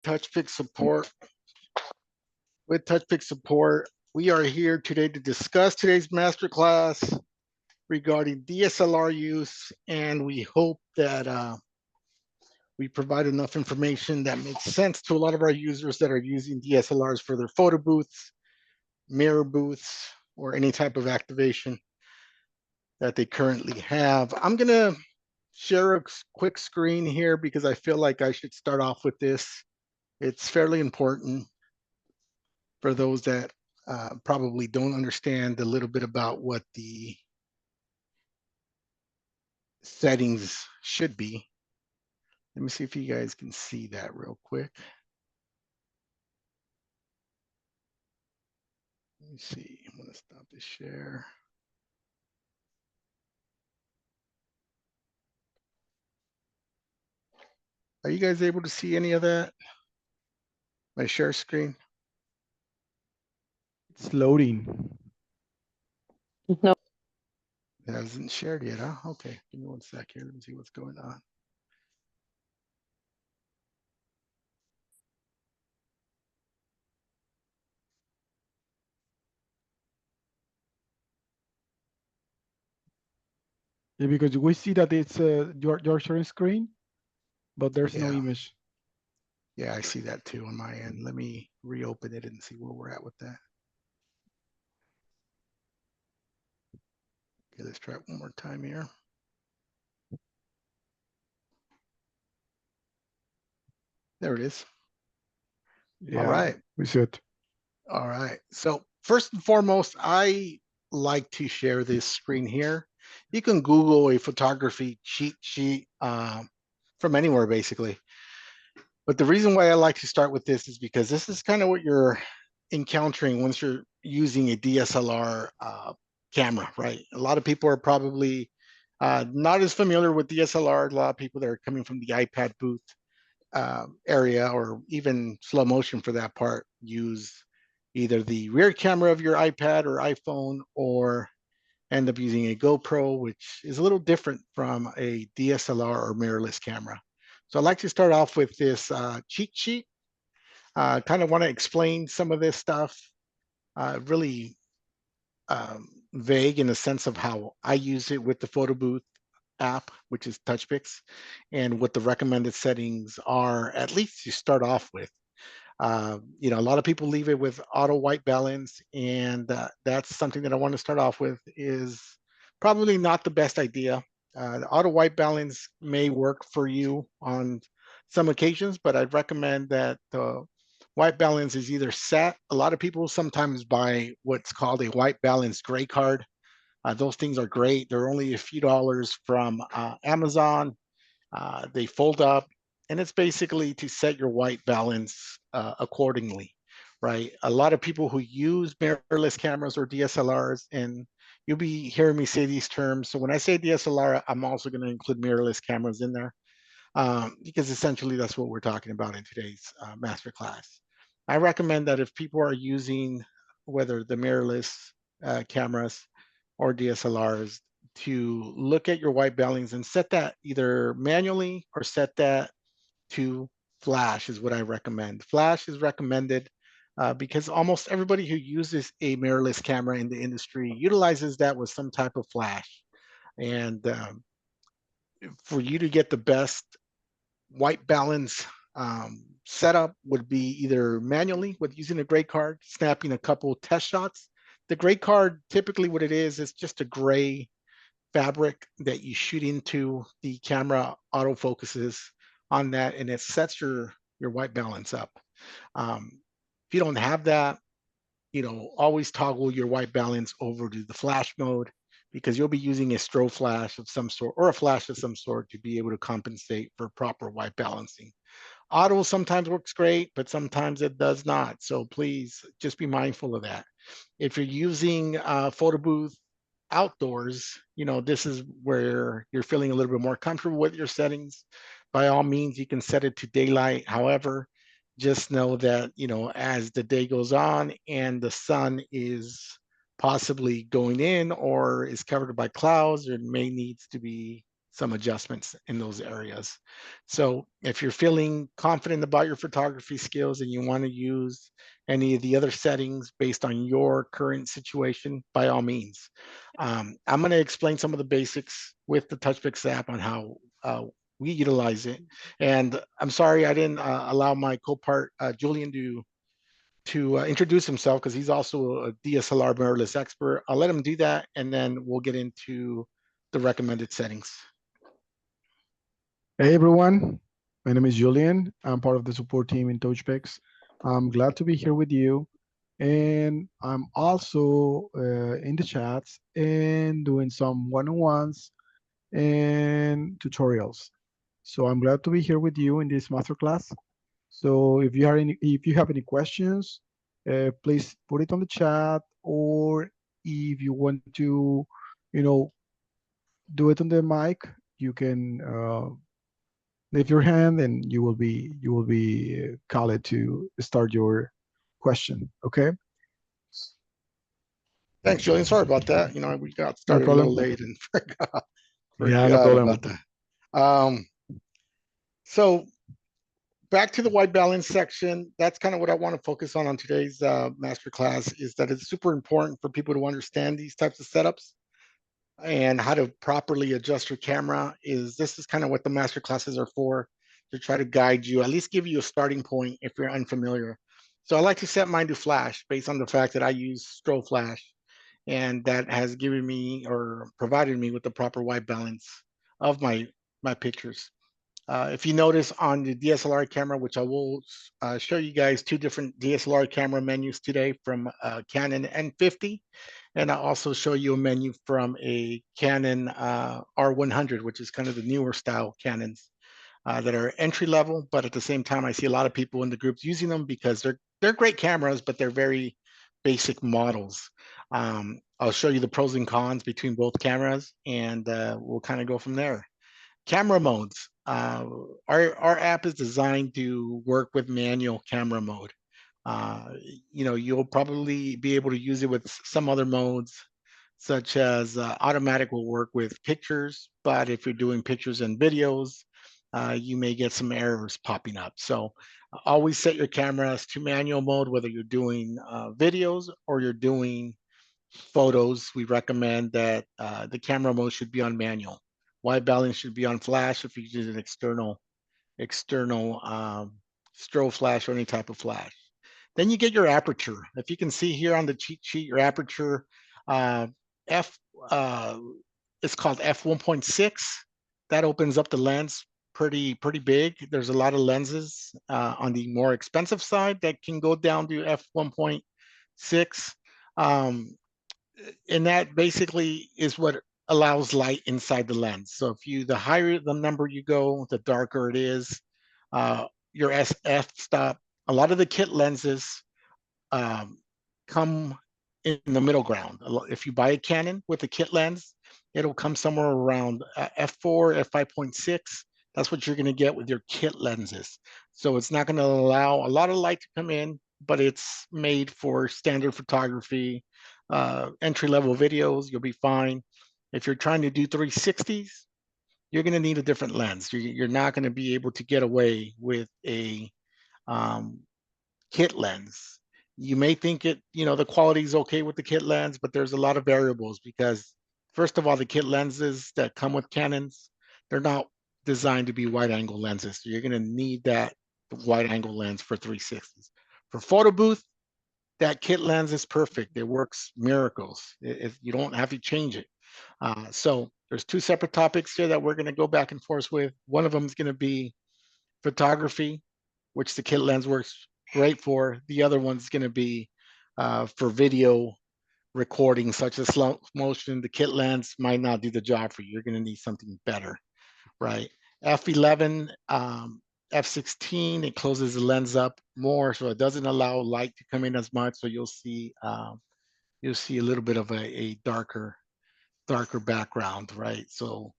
Touchpix support. With Touchpix support, we are here today to discuss today's masterclass regarding DSLR use, and we hope that we provide enough information that makes sense to a lot of our users that are using DSLRs for their photo booths, mirror booths, or any type of activation that they currently have. I'm gonna share a quick screen here because I feel like I should start off with this. It's fairly important for those that probably don't understand a little bit about what the settings should be. Let me see if you guys can see that real quick. Let me see. I'm going to stop the share. Are you guys able to see any of that? My share screen? It's loading. No. It hasn't shared yet, huh? Okay, give me one sec here. Let me see what's going on. Yeah, because we see that it's your sharing screen, but there's no image. Yeah, I see that too on my end. Let me reopen it and see where we're at with that. Okay, let's try it one more time here. There it is. Yeah, all right. We see it. All right. So first and foremost, I like to share this screen here. You can Google a photography cheat sheet from anywhere, basically. But the reason why I like to start with this is because this is kind of what you're encountering once you're using a DSLR camera, right? A lot of people are probably not as familiar with DSLR. A lot of people that are coming from the iPad booth area, or even slow motion for that part, use either the rear camera of your iPad or iPhone, or end up using a GoPro, which is a little different from a DSLR or mirrorless camera. So I'd like to start off with this cheat sheet. Kind of want to explain some of this stuff, really vague in the sense of how I use it with the photo booth app, which is Touchpix, and what the recommended settings are, at least to start off with. You know, a lot of people leave it with auto white balance, and that's something that I want to start off with. Is probably not the best idea. The auto white balance may work for you on some occasions, but I'd recommend that the white balance is either set. A lot of people sometimes buy what's called a white balance gray card. Those things are great. They're only a few dollars from Amazon. They fold up, and it's basically to set your white balance accordingly, right? A lot of people who use mirrorless cameras or DSLRs, and you'll be hearing me say these terms. So when I say DSLR, I'm also going to include mirrorless cameras in there, because essentially that's what we're talking about in today's masterclass. I recommend that if people are using whether the mirrorless cameras or DSLRs, to look at your white balance and set that either manually or set that to flash is what I recommend. Flash is recommended because almost everybody who uses a mirrorless camera in the industry utilizes that with some type of flash. And for you to get the best white balance setup would be either manually with using a gray card, snapping a couple test shots. The gray card, typically what it is just a gray fabric that you shoot into the camera, autofocuses on that, and it sets your white balance up. If you don't have that, you know, always toggle your white balance over to the flash mode, because you'll be using a strobe flash of some sort or a flash of some sort to be able to compensate for proper white balancing. Auto sometimes works great, but sometimes it does not. So please just be mindful of that. If you're using photo booth outdoors, you know, this is where you're feeling a little bit more comfortable with your settings. By all means, you can set it to daylight. However, just know that, you know, as the day goes on and the sun is possibly going in or is covered by clouds, there may needs to be some adjustments in those areas. So if you're feeling confident about your photography skills and you want to use any of the other settings based on your current situation, by all means. I'm going to explain some of the basics with the Touchpix app on how we utilize it. And I'm sorry I didn't allow my co-part Julian to introduce himself, because he's also a DSLR mirrorless expert. I'll let him do that, and then we'll get into the recommended settings. Hey everyone, my name is Julian. I'm part of the support team in Touchpix. I'm glad to be here with you. And I'm also in the chats and doing some one-on-ones and tutorials. So I'm glad to be here with you in this masterclass. So if you have any questions, please put it on the chat, or if you want to, do it on the mic, you can lift your hand and you will be called to start your question. Okay. Thanks, Julian. Sorry about that. We got No started a little problem. late and forgot Yeah, no problem. about that. So back to the white balance section. That's kind of what I want to focus on today's masterclass, is that it's super important for people to understand these types of setups and how to properly adjust your camera. This is kind of what the master classes are for, to try to guide you, at least give you a starting point if you're unfamiliar. So I like to set mine to flash based on the fact that I use strobe flash, and that has given me or provided me with the proper white balance of my pictures. If you notice on the DSLR camera, which I will show you guys two different DSLR camera menus today from Canon N50, and I'll also show you a menu from a Canon R100, which is kind of the newer style Canons that are entry level, but at the same time, I see a lot of people in the groups using them because they're great cameras, but they're very basic models. I'll show you the pros and cons between both cameras, and we'll kind of go from there. Camera modes. Our app is designed to work with manual camera mode. You'll probably be able to use it with some other modes, such as automatic will work with pictures, but if you're doing pictures and videos, you may get some errors popping up. So always set your cameras to manual mode, whether you're doing videos or you're doing photos. We recommend that the camera mode should be on manual. White balance should be on flash if you use an external strobe flash or any type of flash. Then you get your aperture. If you can see here on the cheat sheet, your aperture it's called f1.6. That opens up the lens pretty big. There's a lot of lenses on the more expensive side that can go down to f1.6. And that basically is what allows light inside the lens. So the higher the number you go, the darker it is. Your f-stop. A lot of the kit lenses come in the middle ground. If you buy a Canon with a kit lens, it'll come somewhere around f4, f5.6. That's what you're going to get with your kit lenses. So it's not going to allow a lot of light to come in, but it's made for standard photography, entry-level videos. You'll be fine. If you're trying to do 360s, you're going to need a different lens. You're not going to be able to get away with a kit lens. You may think the quality is okay with the kit lens, but there's a lot of variables because, first of all, the kit lenses that come with Canons, they're not designed to be wide angle lenses. So you're going to need that wide angle lens for 360s. For photo booth, that kit lens is perfect. It works miracles. You don't have to change it. So there's two separate topics here that we're going to go back and forth with. One of them is going to be photography, which the kit lens works great for. The other one's going to be for video recording, such as slow motion. The kit lens might not do the job for you. You're going to need something better, right? F11, F16, it closes the lens up more, so it doesn't allow light to come in as much. So you'll see a little bit of a darker background, right? So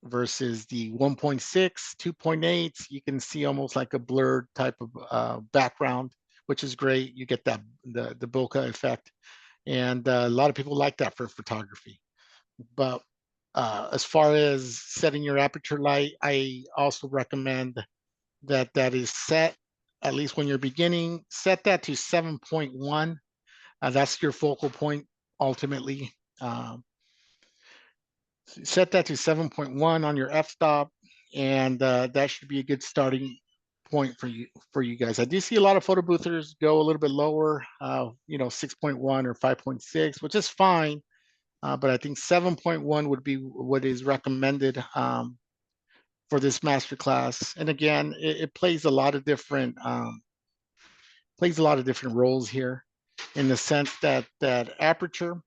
versus the 1.6, 2.8, you can see almost like a blurred type of background, which is great. You get that the bokeh effect, and a lot of people like that for photography. But As far as setting your aperture light, I also recommend that is set, at least when you're beginning, set that to 7.1. That's your focal point ultimately. Set that to 7.1 on your f-stop, and that should be a good starting point for you guys. I do see a lot of photo boothers go a little bit lower, 6.1 or 5.6, which is fine. But I think 7.1 would be what is recommended for this masterclass. And again, it plays a lot of different roles here, in the sense that aperture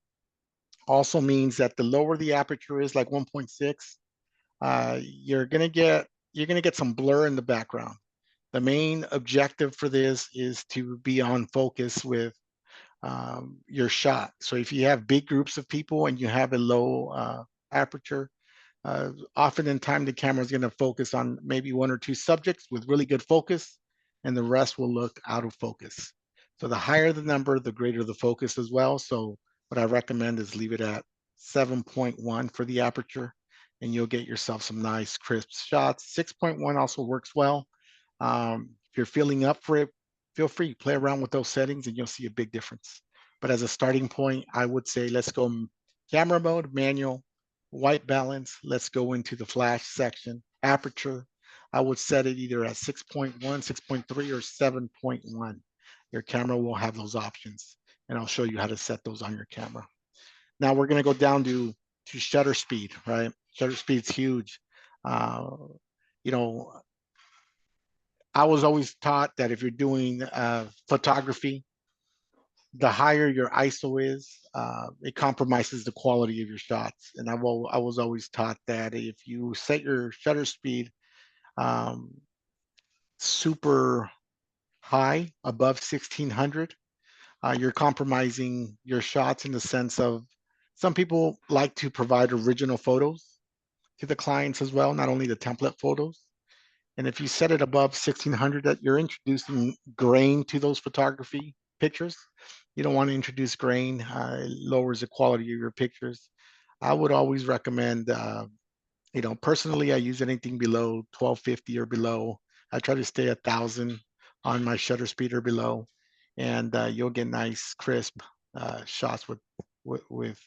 also means that the lower the aperture is, like 1.6, you're gonna get some blur in the background. The main objective for this is to be on focus with your shot. So if you have big groups of people and you have a low aperture, often in time the camera is going to focus on maybe one or two subjects with really good focus, and the rest will look out of focus. So the higher the number, the greater the focus as well. So what I recommend is leave it at 7.1 for the aperture, and you'll get yourself some nice crisp shots. 6.1 also works well. If you're feeling up for it, feel free to play around with those settings and you'll see a big difference. But as a starting point, I would say let's go camera mode, manual, white balance. Let's go into the flash section. Aperture, I would set it either at 6.1, 6.3, or 7.1. Your camera will have those options, and I'll show you how to set those on your camera. Now we're going to go down to shutter speed, right? Shutter speed's huge. I was always taught that if you're doing photography, the higher your ISO is, it compromises the quality of your shots. And I was always taught that if you set your shutter speed super high, above 1600, you're compromising your shots, in the sense of, some people like to provide original photos to the clients as well, not only the template photos. And if you set it above 1600, that you're introducing grain to those photography pictures. You don't want to introduce grain. It lowers the quality of your pictures. I would always recommend, personally, I use anything below 1250 or below. I try to stay 1000 on my shutter speed or below, and you'll get nice crisp shots with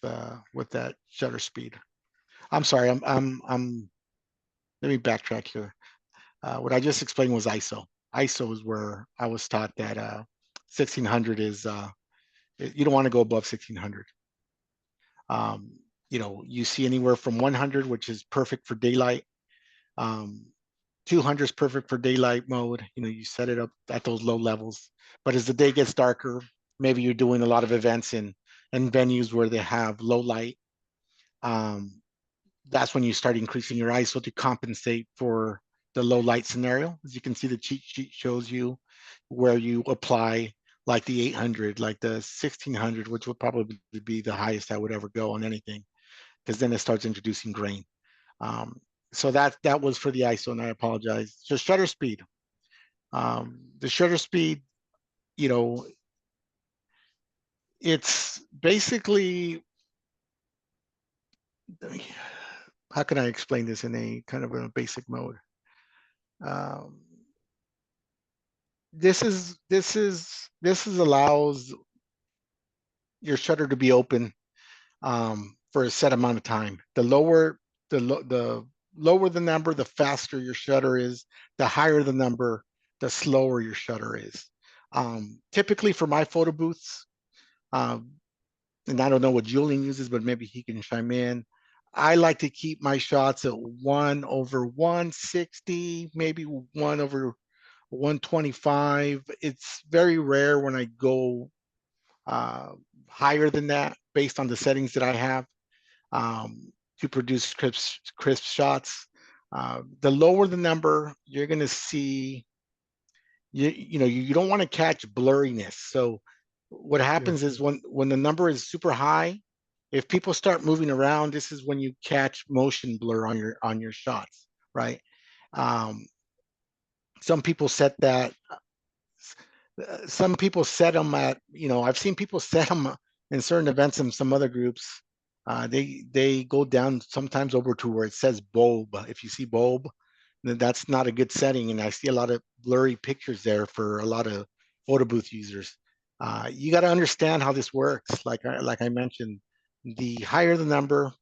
that shutter speed. I'm sorry. Let me backtrack here. What I just explained was ISO. ISO is where I was taught that 1600 is, you don't want to go above 1600. You see anywhere from 100, which is perfect for daylight. 200 is perfect for daylight mode. You set it up at those low levels. But as the day gets darker, maybe you're doing a lot of events in venues where they have low light. That's when you start increasing your ISO to compensate for the low light scenario. As you can see, the cheat sheet shows you where you apply like the 800, like the 1600, which would probably be the highest I would ever go on anything, because then it starts introducing grain. So that was for the ISO, and I apologize. So shutter speed. The shutter speed, it's basically, how can I explain this in a kind of a basic mode? This allows your shutter to be open for a set amount of time. The lower the number, the faster your shutter is. The higher the number, the slower your shutter is. Typically for my photo booths, and I don't know what Julian uses, but maybe he can chime in. I like to keep my shots at 1/160, maybe 1/125. It's very rare when I go higher than that, based on the settings that I have to produce crisp shots. The lower the number, you're going to see, you don't want to catch blurriness. So what happens is when the number is super high, if people start moving around, this is when you catch motion blur on your shots, right? Some people set that. Some people set them at, I've seen people set them in certain events in some other groups They go down sometimes over to where it says bulb. If you see bulb, then that's not a good setting, and I see a lot of blurry pictures there for a lot of photo booth users. You got to understand how this works. Like I mentioned, the higher the number,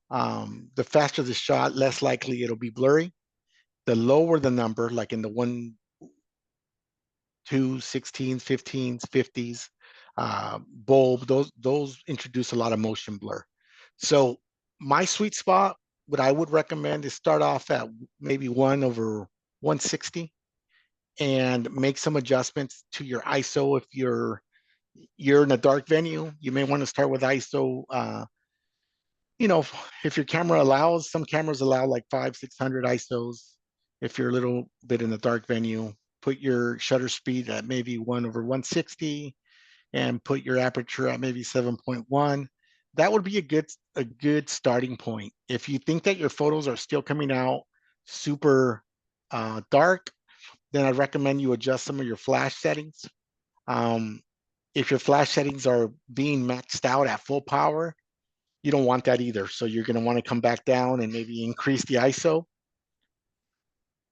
the faster the shot, less likely it'll be blurry. The lower the number, like in the 1, 2, 16s, 15s, 50s, bulb, those introduce a lot of motion blur. So my sweet spot, what I would recommend is start off at maybe 1/160 and make some adjustments to your ISO. If you're in a dark venue, you may want to start with ISO. If your camera allows, some cameras allow like 500, 600 ISOs. If you're a little bit in a dark venue, put your shutter speed at maybe 1/160 and put your aperture at maybe 7.1. That would be a good starting point. If you think that your photos are still coming out super dark, then I'd recommend you adjust some of your flash settings. If your flash settings are being maxed out at full power, you don't want that either. So you're going to want to come back down and maybe increase the ISO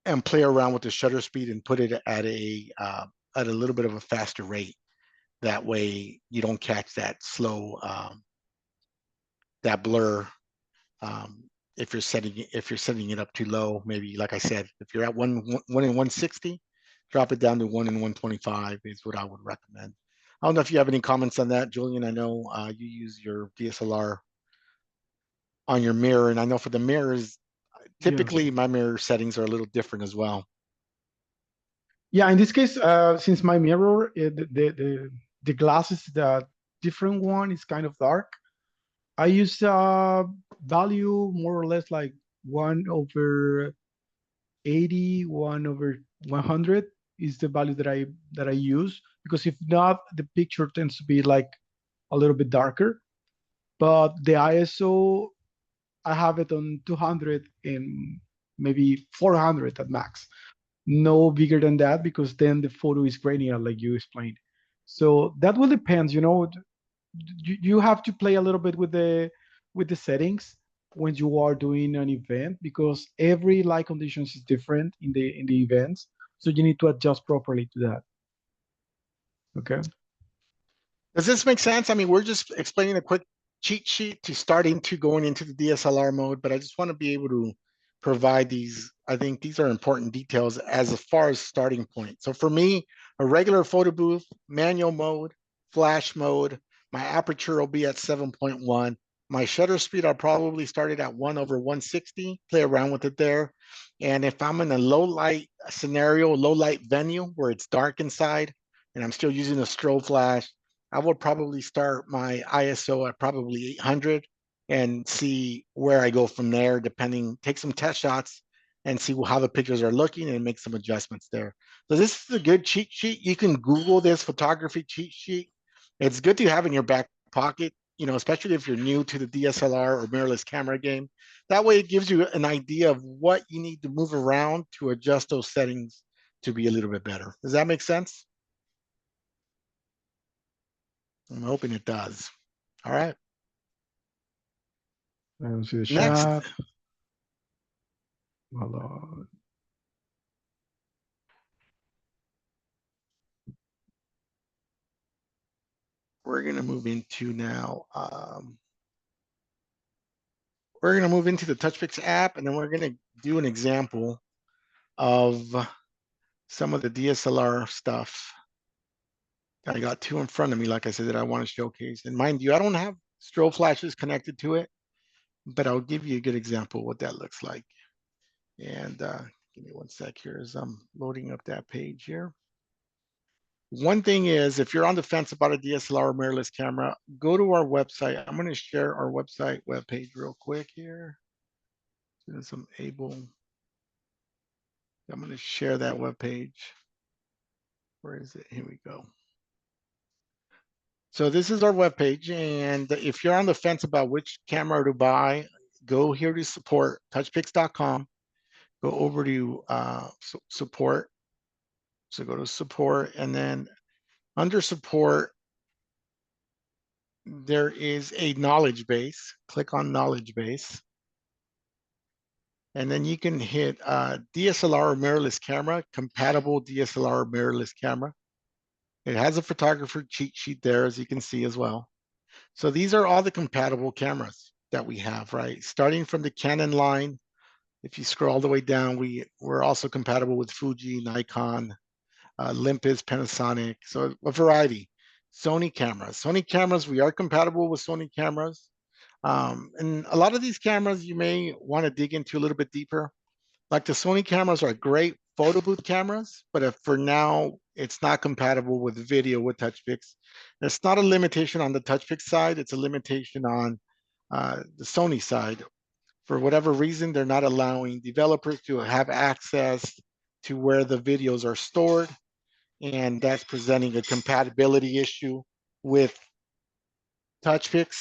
and play around with the shutter speed and put it at a little bit of a faster rate. That way you don't catch that slow, that blur. If you're setting it up too low, maybe like I said, if you're at 1/160, drop it down to 1/125 is what I would recommend. I don't know if you have any comments on that, Julian. I know you use your DSLR on your mirror, and I know for the mirrors, Yes. typically my mirror settings are a little different as well. Yeah, in this case, since my mirror, the glass is the different one, it's kind of dark. I use value more or less like 1/80, 1/100 is the value that I use, because if not, the picture tends to be like a little bit darker. But the ISO, I have it on 200 and maybe 400 at max. No bigger than that, because then the photo is grainier, like you explained. So that will depend. You have to play a little bit with the settings when you are doing an event, because every light conditions is different in the events. So you need to adjust properly to that. Okay. Does this make sense? I mean, we're just explaining a quick cheat sheet to starting to going into the DSLR mode, but I just want to be able to provide these. I think these are important details as far as starting point. So for me, a regular photo booth, manual mode, flash mode, my aperture will be at 7.1. My shutter speed, I'll probably start it at 1/160, play around with it there. And if I'm in a low light scenario, low light venue where it's dark inside, and I'm still using a strobe flash, I would probably start my ISO at probably 800 and see where I go from there, take some test shots and see how the pictures are looking and make some adjustments there. So this is a good cheat sheet. You can Google this photography cheat sheet. It's good to have in your back pocket, especially if you're new to the DSLR or mirrorless camera game. That way it gives you an idea of what you need to move around to adjust those settings to be a little bit better. Does that make sense? I'm hoping it does. All right. I don't see the Next, chat. Hold on. we're going to move into now. We're going to move into the Touchpix app, and then we're going to do an example of some of the DSLR stuff. I got two in front of me, like I said, that I want to showcase. And mind you, I don't have strobe flashes connected to it, but I'll give you a good example of what that looks like. And give me one sec here as I'm loading up that page here. One thing is, if you're on the fence about a DSLR or mirrorless camera, go to our website. I'm going to share our website webpage real quick here. As I'm able, I'm going to share that webpage. Where is it? Here we go. So this is our webpage, and if you're on the fence about which camera to buy, go here to support, touchpix.com. Go over to support. So go to support, and then under support, there is a knowledge base. Click on knowledge base. And then you can hit DSLR mirrorless camera, compatible DSLR mirrorless camera. It has a photographer cheat sheet there, as you can see as well. So these are all the compatible cameras that we have, right? Starting from the Canon line, if you scroll all the way down, we're also compatible with Fuji, Nikon, Olympus, Panasonic, so a variety. Sony cameras, we are compatible with Sony cameras. And a lot of these cameras you may want to dig into a little bit deeper. Like the Sony cameras are great photo booth cameras, but if for now it's not compatible with video with Touchpix. It's not a limitation on the Touchpix side, it's a limitation on the Sony side. For whatever reason, they're not allowing developers to have access to where the videos are stored, and that's presenting a compatibility issue with Touchpix.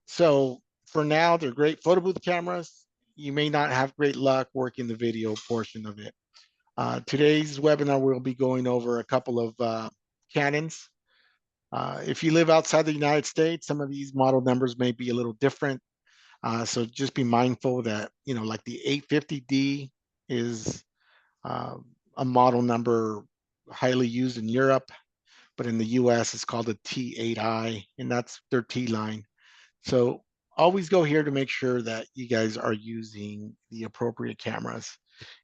So for now, they're great photo booth cameras. You may not have great luck working the video portion of it. Today's webinar, we'll be going over a couple of Canons. If you live outside the United States, some of these model numbers may be a little different. So just be mindful that, you know, like the 850D is a model number highly used in Europe, but in the US it's called a T8i, and that's their T line. So always go here to make sure that you guys are using the appropriate cameras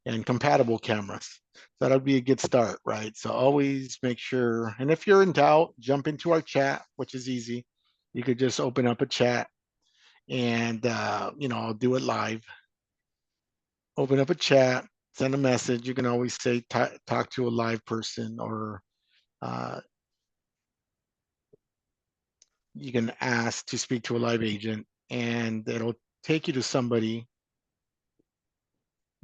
and compatible cameras. So that'll be a good start, right? So always make sure, and if you're in doubt, jump into our chat, which is easy. You could just open up a chat and, you know, I'll do it live. Open up a chat, send a message. You can always say, talk to a live person, or you can ask to speak to a live agent, and it'll take you to somebody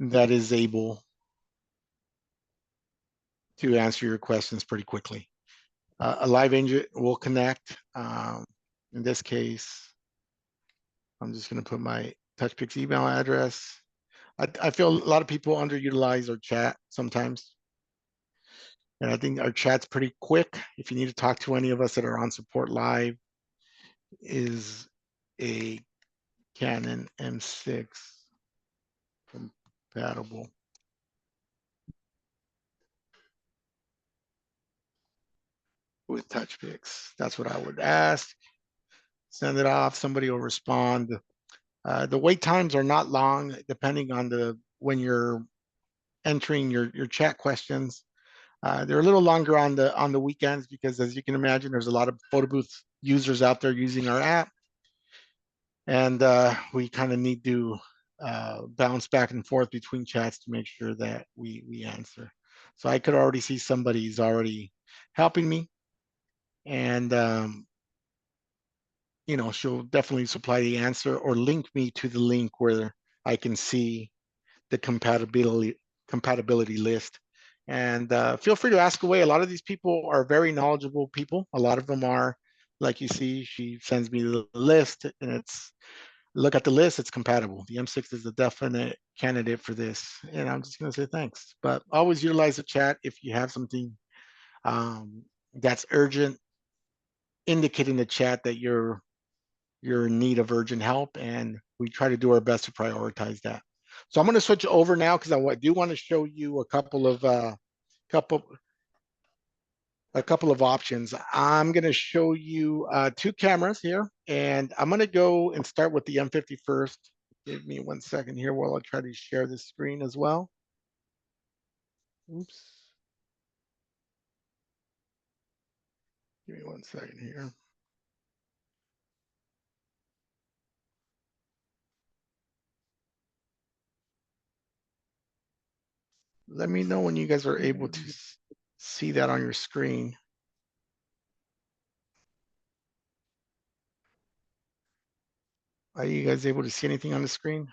that is able to answer your questions pretty quickly. A live agent will connect. In this case, I'm just going to put my Touchpix email address. I feel a lot of people underutilize our chat sometimes. And I think our chat's pretty quick. If you need to talk to any of us that are on support live, is a Canon M6 compatible with Touchpix? That's what I would ask. Send it off. Somebody will respond. The wait times are not long, depending on when you're entering your chat questions. They're a little longer on the weekends because, as you can imagine, there's a lot of photo booth users out there using our app, and we kind of need to bounce back and forth between chats to make sure that we answer. So I could already see somebody's already helping me, and you know, she'll definitely supply the answer or link me to the link where I can see the compatibility list. And feel free to ask away. A lot of these people are very knowledgeable people. A lot of them are, like you see, she sends me the list, and it's, look at the list, it's compatible. The M6 is a definite candidate for this. And I'm just going to say thanks. But always utilize the chat if you have something that's urgent. Indicate in the chat that you're in need of urgent help, and we try to do our best to prioritize that. So I'm going to switch over now because I do want to show you a couple of options. I'm going to show you two cameras here, and I'm going to go and start with the M50 first. Give me 1 second here while I try to share this screen as well. Oops. Give me 1 second here. Let me know when you guys are able to see that on your screen. Are you guys able to see anything on the screen?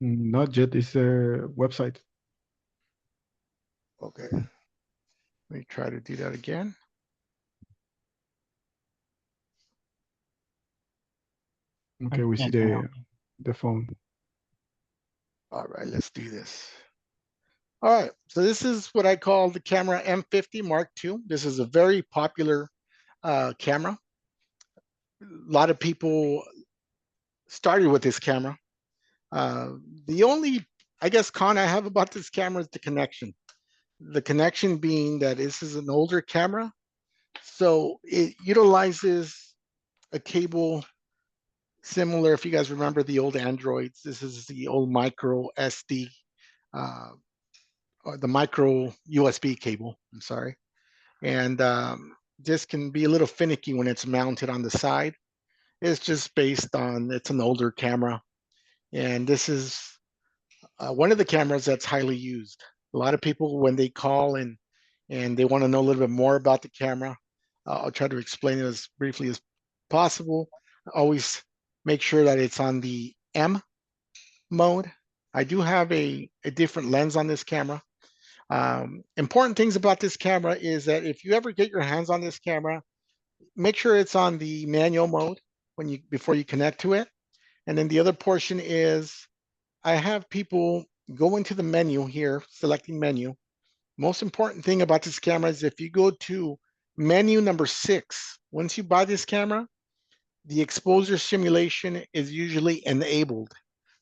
Not yet. It's a website. Okay. Let me try to do that again. Okay, we see the phone. All right, let's do this. All right, so this is what I call the camera M50 Mark II. This is a very popular camera. lot of people started with this camera. The only, I guess, con I have about this camera is the connection. The connection being that this is an older camera, so it utilizes a cable similar, if you guys remember the old Androids, this is the old micro SD, or the micro USB cable, I'm sorry. And this can be a little finicky when it's mounted on the side. It's just based on, it's an older camera. And this is one of the cameras that's highly used. A lot of people, when they call and they want to know a little bit more about the camera, I'll try to explain it as briefly as possible. Always make sure that it's on the M mode. I do have a different lens on this camera. Important things about this camera is that if you ever get your hands on this camera, make sure it's on the manual mode before you connect to it. And then the other portion is I have people go into the menu here, selecting menu. Most important thing about this camera is if you go to menu number 6, once you buy this camera, the exposure simulation is usually enabled.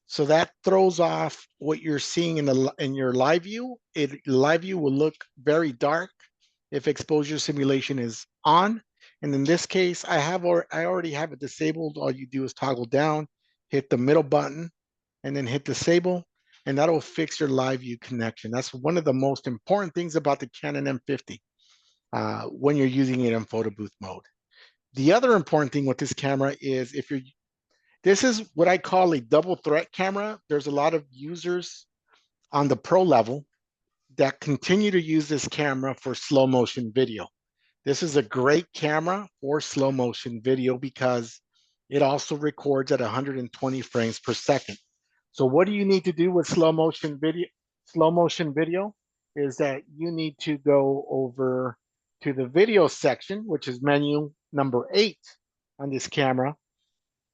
So that throws off what you're seeing in your live view. Live view will look very dark if exposure simulation is on. And in this case, I already have it disabled. All you do is toggle down, hit the middle button, and then hit disable, and that'll fix your live view connection. That's one of the most important things about the Canon M50 when you're using it in photo booth mode. The other important thing with this camera is this is what I call a double threat camera. There's a lot of users on the pro level that continue to use this camera for slow motion video. This is a great camera for slow motion video because it also records at 120 frames per second. So what do you need to do with slow motion video? Slow motion video is that you need to go over to the video section, which is menu number 8 on this camera.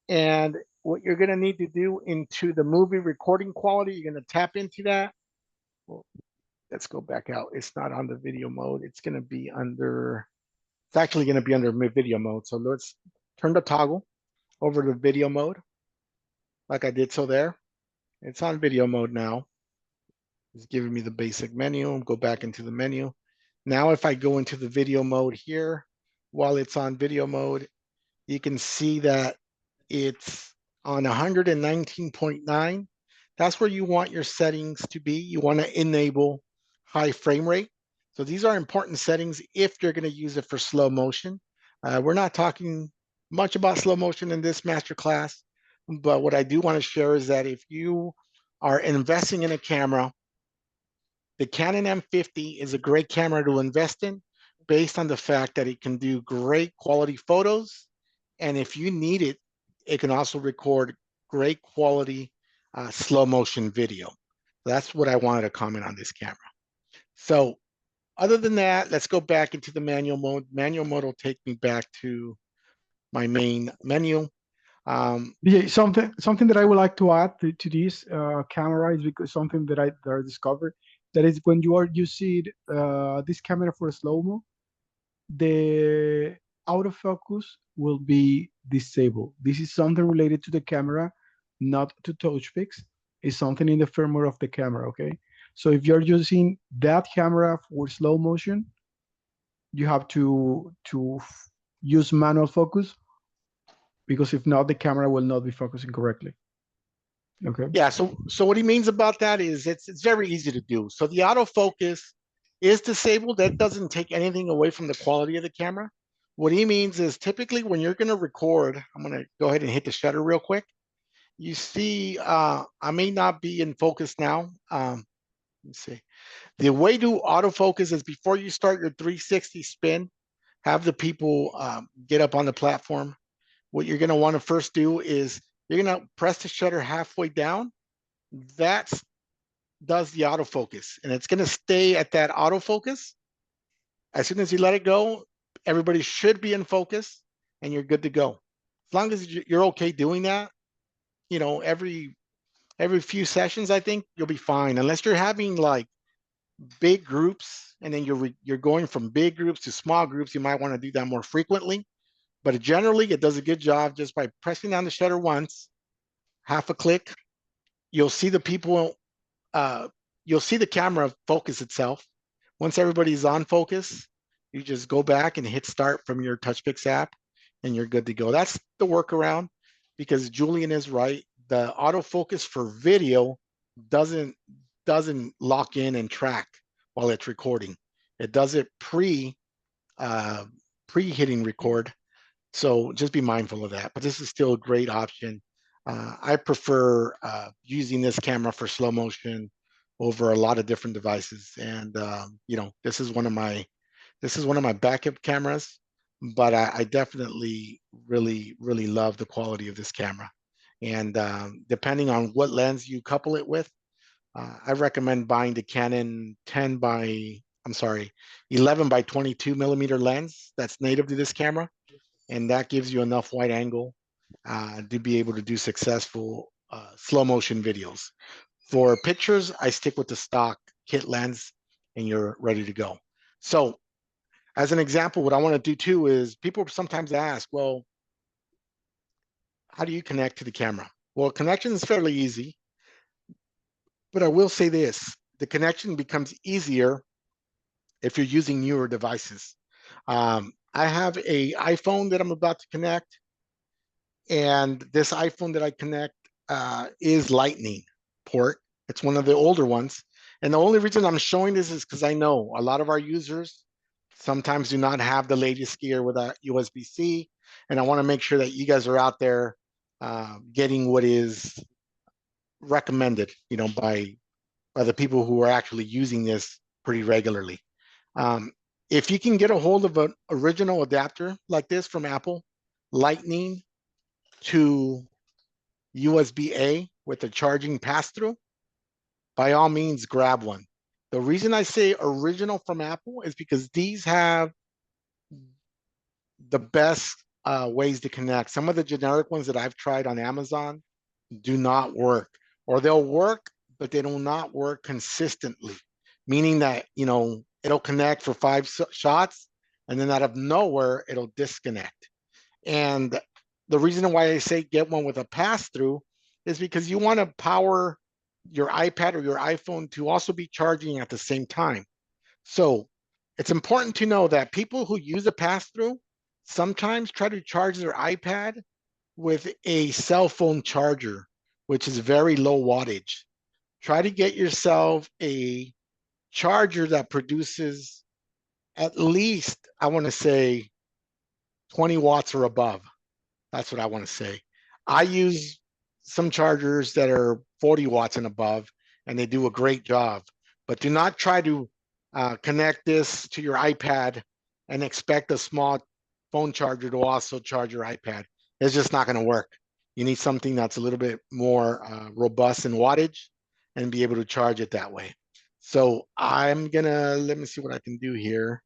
And what you're going to need to do into the movie recording quality, you're going to tap into that. Well, let's go back out. It's not on the video mode. It's going to be under, it's actually going to be under video mode. So let's turn the toggle over to video mode like I did so there. It's on video mode now. It's giving me the basic menu. Go back into the menu. Now, if I go into the video mode here, while it's on video mode, you can see that it's on 119.9. That's where you want your settings to be. You want to enable high frame rate. So these are important settings if you're going to use it for slow motion. We're not talking much about slow motion in this masterclass, but what I do want to share is that if you are investing in a camera, the Canon M50 is a great camera to invest in based on the fact that it can do great quality photos. And if you need it, it can also record great quality slow motion video. That's what I wanted to comment on this camera. So other than that, let's go back into the manual mode. Manual mode will take me back to my main menu. Yeah, something that I would like to add to this camera is because something that I discovered, that is when you see this camera for slow-mo, the autofocus will be disabled. This is something related to the camera, not to Touchpix. It's something in the firmware of the camera, okay? So if you're using that camera for slow motion, you have to use manual focus, because if not, the camera will not be focusing correctly. Okay. Yeah, so what he means about that is it's very easy to do. So the autofocus is disabled. That doesn't take anything away from the quality of the camera. What he means is typically when you're going to record, I'm going to go ahead and hit the shutter real quick. You see, I may not be in focus now. Let's see. The way to autofocus is before you start your 360 spin, have the people get up on the platform. What you're going to want to first do is you're going to press the shutter halfway down. That does the autofocus, and it's going to stay at that autofocus. As soon as you let it go, everybody should be in focus, and you're good to go. As long as you're okay doing that, you know, every few sessions, I think you'll be fine. Unless you're having like big groups, and then you're going from big groups to small groups, you might want to do that more frequently. but generally it does a good job just by pressing down the shutter once, half a click. You'll see the people, you'll see the camera focus itself. Once everybody's on focus, you just go back and hit start from your Touchpix app and you're good to go. That's the workaround, because Julian is right. The autofocus for video doesn't lock in and track while it's recording. It does it pre hitting record. So just be mindful of that. But this is still a great option. I prefer using this camera for slow motion over a lot of different devices. And you know, this is one of my backup cameras, but I definitely really love the quality of this camera. And depending on what lens you couple it with, I recommend buying the Canon 11 by 22 millimeter lens that's native to this camera, and that gives you enough wide angle to be able to do successful slow motion videos. For pictures, I stick with the stock kit lens, and you're ready to go. So, as an example, what I want to do too is people sometimes ask, well, how do you connect to the camera? Well, connection is fairly easy. But I will say this, the connection becomes easier if you're using newer devices. I have an iPhone that I'm about to connect, and this iPhone that I connect is Lightning port. It's one of the older ones. And the only reason I'm showing this is because I know a lot of our users sometimes do not have the latest gear with a USB-C, and I want to make sure that you guys are out there getting what is recommended, you know, by the people who are actually using this pretty regularly. If you can get a hold of an original adapter like this from Apple, Lightning to USB-A with a charging pass-through, by all means, grab one. The reason I say original from Apple is because these have the best ways to connect. Some of the generic ones that I've tried on Amazon do not work, or they'll work, but they do not work consistently, meaning that, you know, it'll connect for 5 shots and then out of nowhere, it'll disconnect. And the reason why I say get one with a pass-through is because you want to power your iPad or your iPhone to also be charging at the same time. So it's important to know that people who use a pass-through sometimes try to charge their iPad with a cell phone charger, which is very low wattage. Try to get yourself a charger that produces at least, I want to say, 20 watts or above. That's what I want to say. I use some chargers that are 40 watts and above, and they do a great job. But do not try to connect this to your iPad and expect a small phone charger to also charge your iPad. It's just not going to work. You need something that's a little bit more robust in wattage and be able to charge it that way. So I'm gonna, let me see what I can do here.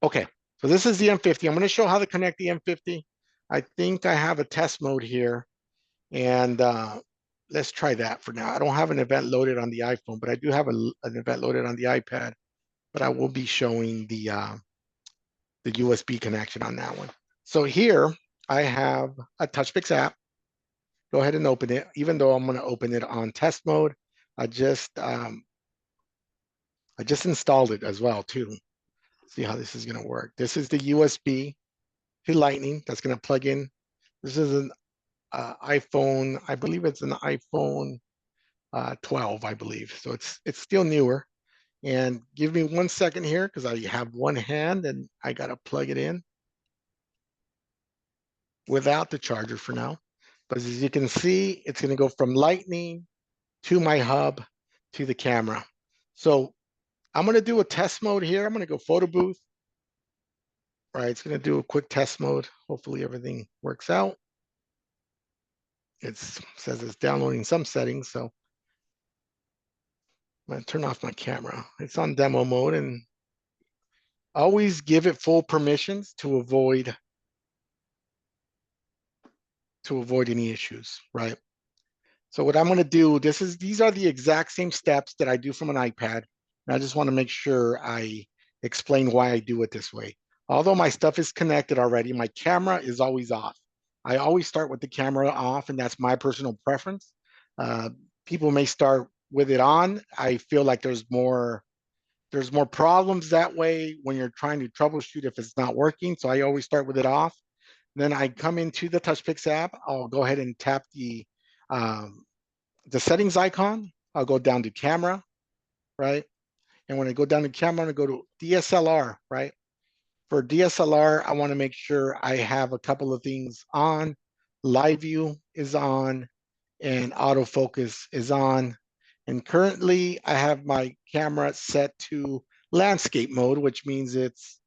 Okay, so this is the M50. I'm gonna show how to connect the M50. I think I have a test mode here, and let's try that for now. I don't have an event loaded on the iPhone, but I do have an event loaded on the iPad, but I will be showing the USB connection on that one. So here I have a Touchpix app. Go ahead and open it, even though I'm gonna open it on test mode. I just installed it as well too. See how this is going to work. This is the USB to Lightning that's going to plug in. This is an iPhone. I believe it's an iPhone 12, I believe. So it's still newer. And give me 1 second here because I have one hand and I got to plug it in without the charger for now. But as you can see, it's going to go from Lightning to my hub to the camera. So I'm going to do a test mode here. I'm going to go photo booth. Right, it's going to do a quick test mode. Hopefully everything works out. It says it's downloading some settings, so I'm going to turn off my camera. It's on demo mode, and always give it full permissions to avoid any issues, right? So what I'm going to do, these are the exact same steps that I do from an iPad. And I just want to make sure I explain why I do it this way. Although my stuff is connected already, my camera is always off. I always start with the camera off, and that's my personal preference. Uh, People may start with it on. I feel like there's more problems that way when you're trying to troubleshoot if it's not working. So I always start with it off. Then I come into the Touchpix app. I'll go ahead and tap the settings icon. I'll go down to camera, right? And when I go down to camera, I'm gonna go to DSLR, right? For DSLR, I want to make sure I have a couple of things on. Live view is on and autofocus is on. And currently I have my camera set to landscape mode, which means it's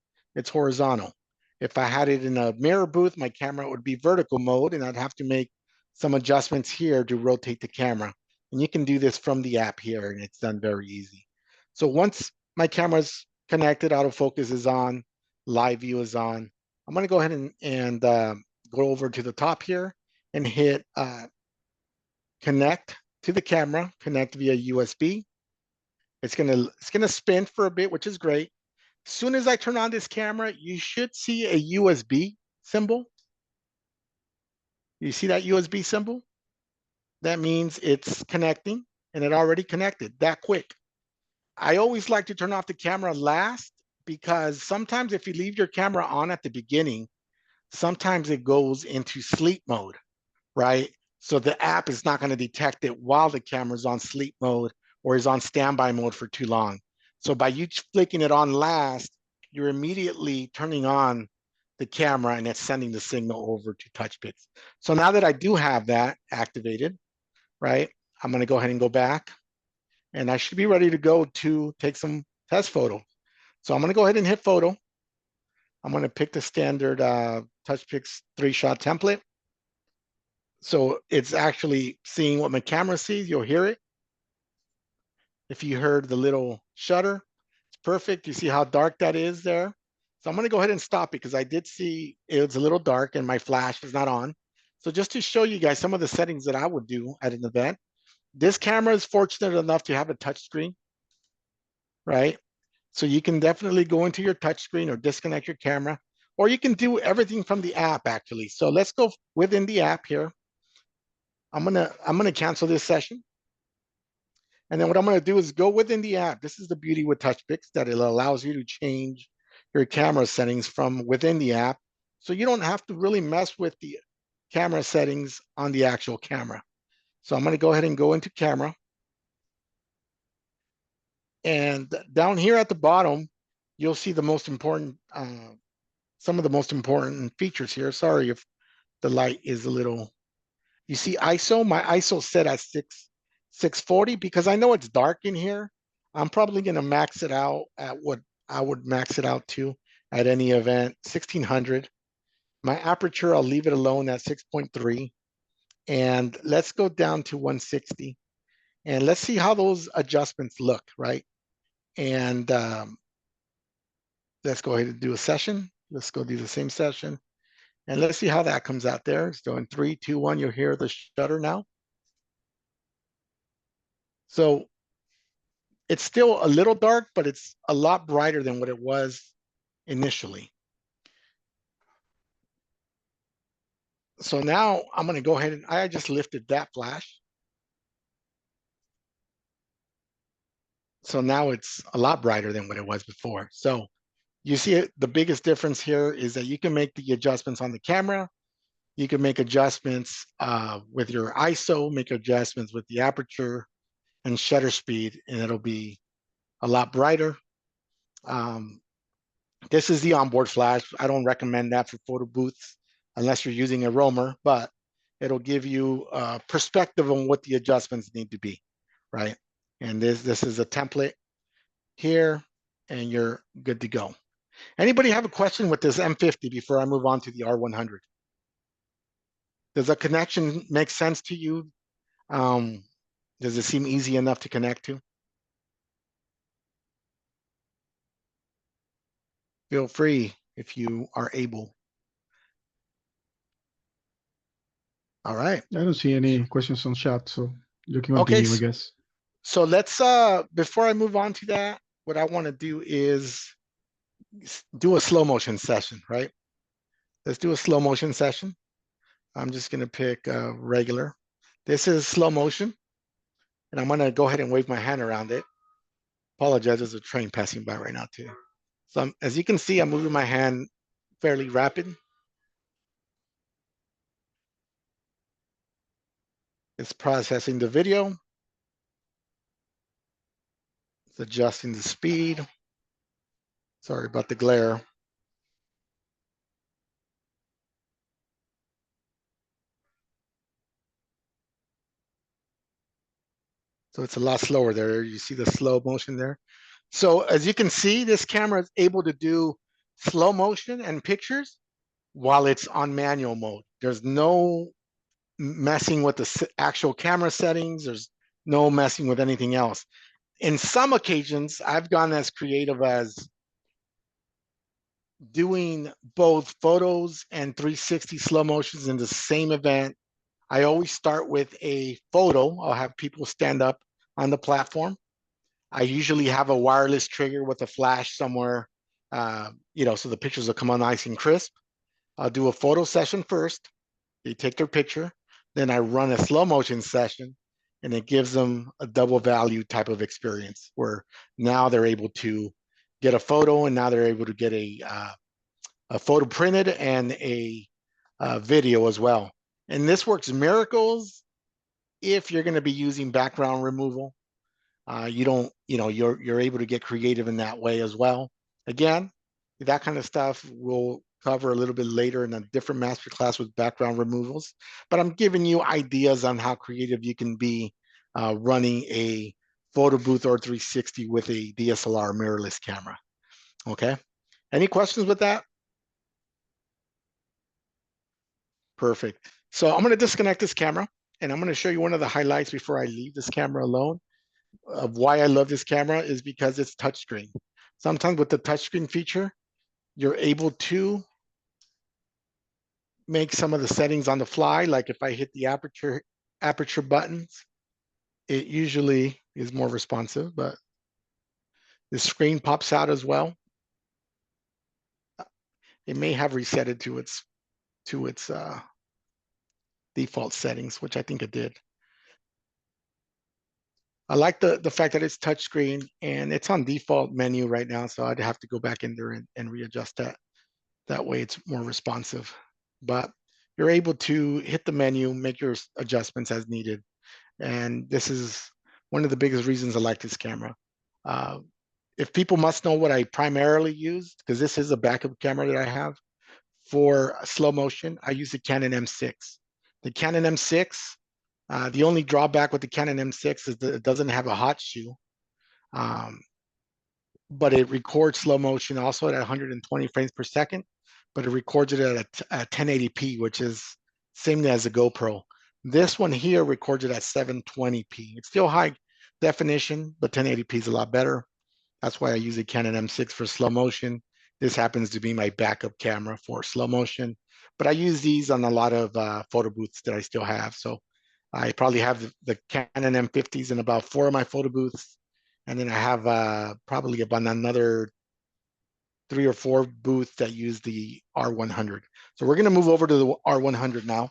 horizontal. If I had it in a mirror booth, my camera would be vertical mode, and I'd have to make some adjustments here to rotate the camera. And you can do this from the app here, and it's done very easy. So once my camera's connected, autofocus is on, live view is on. I'm going to go ahead and go over to the top here and hit connect to the camera, connect via USB. It's gonna spin for a bit, which is great. As soon as I turn on this camera, you should see a USB symbol. You see that USB symbol? That means it's connecting, and it already connected that quick. I always like to turn off the camera last, because sometimes if you leave your camera on at the beginning, sometimes it goes into sleep mode, right? So the app is not going to detect it while the camera's on sleep mode or is on standby mode for too long. So by you flicking it on last, you're immediately turning on the camera, and it's sending the signal over to Touchpix. So now that I do have that activated, right, I'm going to go ahead and go back, and I should be ready to go to take some test photos. So I'm going to go ahead and hit photo. I'm going to pick the standard Touchpix 3-shot template. So it's actually seeing what my camera sees. You'll hear it. If you heard the little shutter, it's perfect. You see how dark that is there? So I'm going to go ahead and stop it, because I did see it was a little dark and my flash is not on. So just to show you guys some of the settings that I would do at an event, this camera is fortunate enough to have a touch screen, right? So you can definitely go into your touch screen or disconnect your camera, or you can do everything from the app actually. So let's go within the app here. I'm gonna cancel this session. And then what I'm gonna do is go within the app. This is the beauty with Touchpix, that it allows you to change your camera settings from within the app. So you don't have to really mess with the camera settings on the actual camera. So I'm gonna go ahead and go into camera. And down here at the bottom, you'll see the most important, some of the most important features here. Sorry if the light is a little, you see ISO, my ISO set at 640, because I know it's dark in here. I'm probably gonna max it out at what I would max it out to at any event, 1600. My aperture, I'll leave it alone at 6.3. And let's go down to 160. And let's see how those adjustments look, right? And let's go ahead and do a session. Let's go do the same session. And let's see how that comes out there. So in 3, 2, 1, you'll hear the shutter now. So it's still a little dark, but it's a lot brighter than what it was initially. So now I'm going to go ahead and I just lifted that flash. So now it's a lot brighter than what it was before. So you see it, the biggest difference here is that you can make the adjustments on the camera. You can make adjustments with your ISO, make adjustments with the aperture and shutter speed, and it'll be a lot brighter. This is the onboard flash. I don't recommend that for photo booths unless you're using a roamer, but it'll give you a perspective on what the adjustments need to be, right? And this is a template here, and you're good to go. Anybody have a question with this M50 before I move on to the R100? Does a connection make sense to you? Does it seem easy enough to connect to? Feel free if you are able. All right. I don't see any questions on chat, so you can Okay, continue, I guess. so let's, before I move on to that, what I want to do is do a slow motion session, right? Let's do a slow motion session. I'm just gonna pick regular. This is slow motion, and I'm gonna go ahead and wave my hand around it. Apologize, there's a train passing by right now too. So as you can see, I'm moving my hand fairly rapid. It's processing the video. It's adjusting the speed. Sorry about the glare. So it's a lot slower there. You see the slow motion there. So as you can see, this camera is able to do slow motion and pictures while it's on manual mode. There's no messing with the actual camera settings. There's no messing with anything else. In some occasions, I've gone as creative as doing both photos and 360 slow motions in the same event. I always start with a photo. I'll have people stand up on the platform. I usually have a wireless trigger with a flash somewhere, so the pictures will come on nice and crisp. I'll do a photo session first. They take their picture. Then I run a slow motion session, and it gives them a double value type of experience where now they're able to get a photo, and now they're able to get a photo printed and a video as well. And this works miracles if you're going to be using background removal. You're able to get creative in that way as well. Again, that kind of stuff we'll cover a little bit later in a different masterclass with background removals. But I'm giving you ideas on how creative you can be running a photo booth or 360 with a DSLR mirrorless camera. Okay. Any questions with that? Perfect. So I'm going to disconnect this camera, and I'm going to show you one of the highlights before I leave this camera alone. Of why I love this camera is because it's touchscreen. Sometimes with the touchscreen feature, you're able to make some of the settings on the fly. Like if I hit the aperture buttons, it usually is more responsive, but the screen pops out as well. It may have reset it to its default settings, which I think it did. I like the fact that it's touchscreen and it's on default menu right now, so I'd have to go back in there and readjust that. That way it's more responsive. But you're able to hit the menu, make your adjustments as needed. And this is one of the biggest reasons I like this camera. If people must know what I primarily use, because this is a backup camera that I have for slow motion, I use the Canon M6. The Canon M6, the only drawback with the Canon M6 is that it doesn't have a hot shoe, but it records slow motion also at 120 frames per second, but it records it at a 1080p, which is same as a GoPro. This one here records it at 720p. It's still high definition, but 1080p is a lot better. That's why I use a Canon M6 for slow motion. This happens to be my backup camera for slow motion, but I use these on a lot of photo booths that I still have. So I probably have the Canon M50s in about 4 of my photo booths. And then I have probably about another 3 or 4 booths that use the R100. So we're going to move over to the R100 now.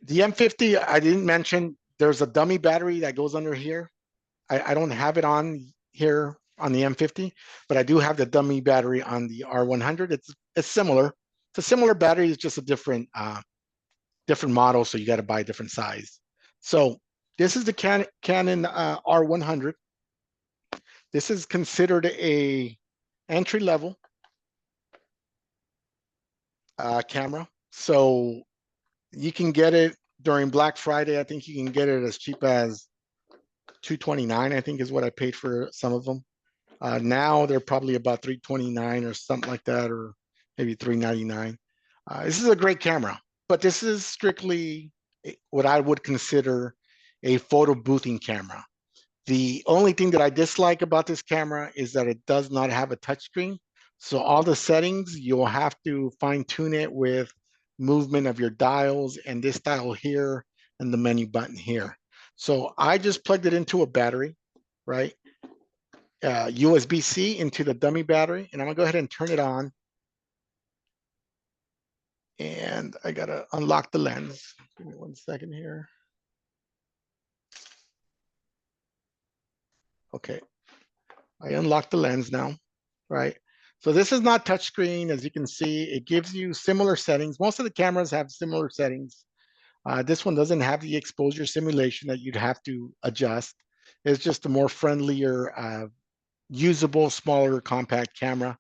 The M50, I didn't mention, there's a dummy battery that goes under here. I don't have it on here on the M50, but I do have the dummy battery on the R100. It's similar. It's a similar battery. It's just a different model, so you got to buy a different size. So this is the Canon R100. This is considered a entry level camera. So you can get it during Black Friday. I think you can get it as cheap as $229, I think is what I paid for some of them. Now they're probably about $329 or something like that, or maybe $399. This is a great camera, but this is strictly what I would consider a photo boothing camera. The only thing that I dislike about this camera is that it does not have a touchscreen. So all the settings, you'll have to fine tune it with movement of your dials and this dial here and the menu button here. So I just plugged it into a battery, right? USB-C into the dummy battery, and I'm gonna go ahead and turn it on. And I gotta unlock the lens. Give me 1 second here. Okay, I unlocked the lens now, right? So this is not touchscreen. As you can see, it gives you similar settings. Most of the cameras have similar settings. This one doesn't have the exposure simulation that you'd have to adjust. It's just a more friendlier, usable, smaller, compact camera.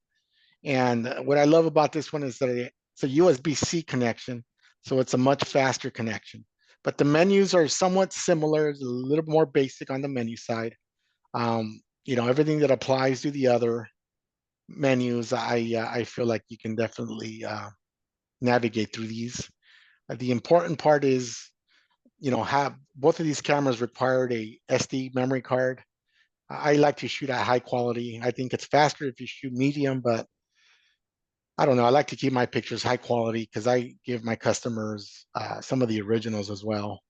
And what I love about this one is that it's a USB-C connection, so it's a much faster connection. But the menus are somewhat similar. It's a little more basic on the menu side. Everything that applies to the other menus, I feel like you can definitely navigate through these. The important part is, have both of these cameras required a SD memory card. I like to shoot at high quality. I think it's faster if you shoot medium, but I don't know. I like to keep my pictures high quality because I give my customers some of the originals as well.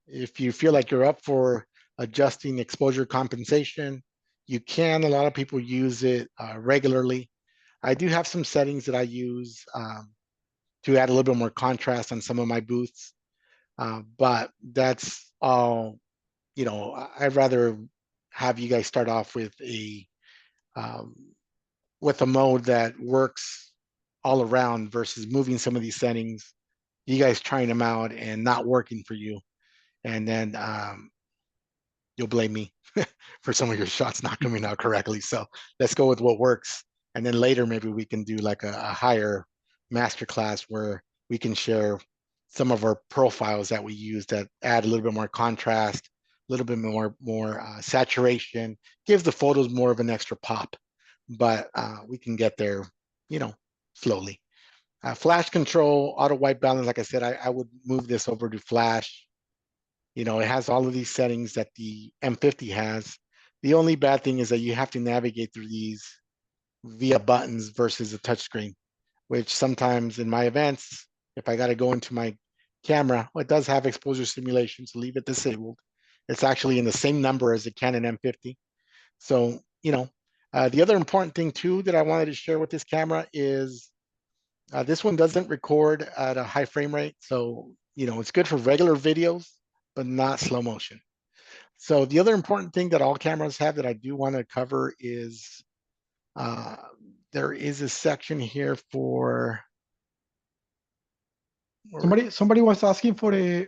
If you feel like you're up for adjusting exposure compensation, you can. A lot of people use it regularly. I do have some settings that I use to add a little bit more contrast on some of my booths, but that's all. I'd rather have you guys start off with um, a mode that works all around versus moving some of these settings, you guys trying them out and not working for you. And then you'll blame me for some of your shots not coming out correctly. So let's go with what works. And then later, maybe we can do like a higher masterclass where we can share some of our profiles that we use that add a little bit more contrast, a little bit more saturation, gives the photos more of an extra pop. But we can get there, slowly. Flash control, auto white balance, like I said, I would move this over to flash. It has all of these settings that the M50 has. The only bad thing is that you have to navigate through these via buttons versus a touchscreen, which sometimes in my events, if I got to go into my camera, it does have exposure simulation, so leave it disabled. It's actually in the same number as the Canon M50. So, the other important thing too that I wanted to share with this camera is this one doesn't record at a high frame rate. So, it's good for regular videos, but not slow motion. So the other important thing that all cameras have that I do want to cover is there is a section here for Somebody was asking for a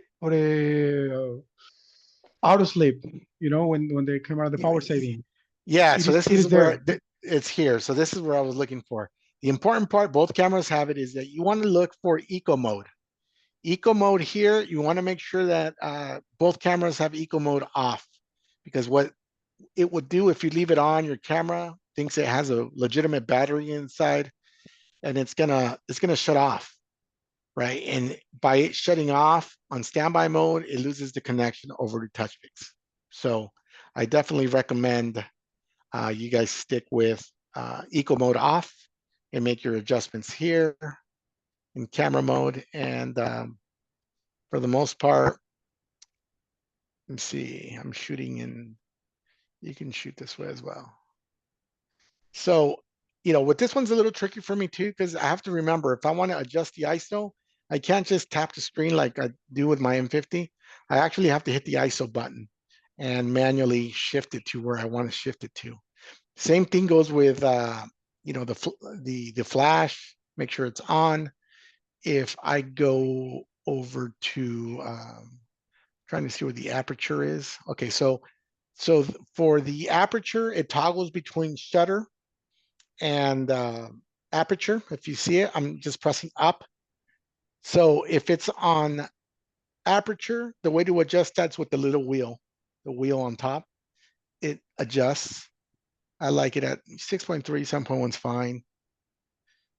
auto sleep, when they came out of the power saving. Yeah, so this is where there. it's here. So this is where I was looking for. The important part, both cameras have it, is that you want to look for eco mode. Eco mode here, you want to make sure that both cameras have eco mode off, because what it would do if you leave it on, your camera thinks it has a legitimate battery inside, and it's gonna shut off, right? And by it shutting off on standby mode, it loses the connection over to Touchpix. So I definitely recommend you guys stick with eco mode off and make your adjustments here in camera mode. And for the most part, let's see, I'm shooting in, you can shoot this way as well. So, with this one's a little tricky for me too, because I have to remember if I want to adjust the ISO, I can't just tap the screen like I do with my M50. I actually have to hit the ISO button and manually shift it to where I want to shift it to. Same thing goes with, the flash, make sure it's on. If I go over to, trying to see where the aperture is. Okay, so for the aperture, it toggles between shutter and aperture. If you see it, I'm just pressing up. So if it's on aperture, the way to adjust that's with the little wheel, the wheel on top. It adjusts. I like it at 6.3, 7.1 is fine,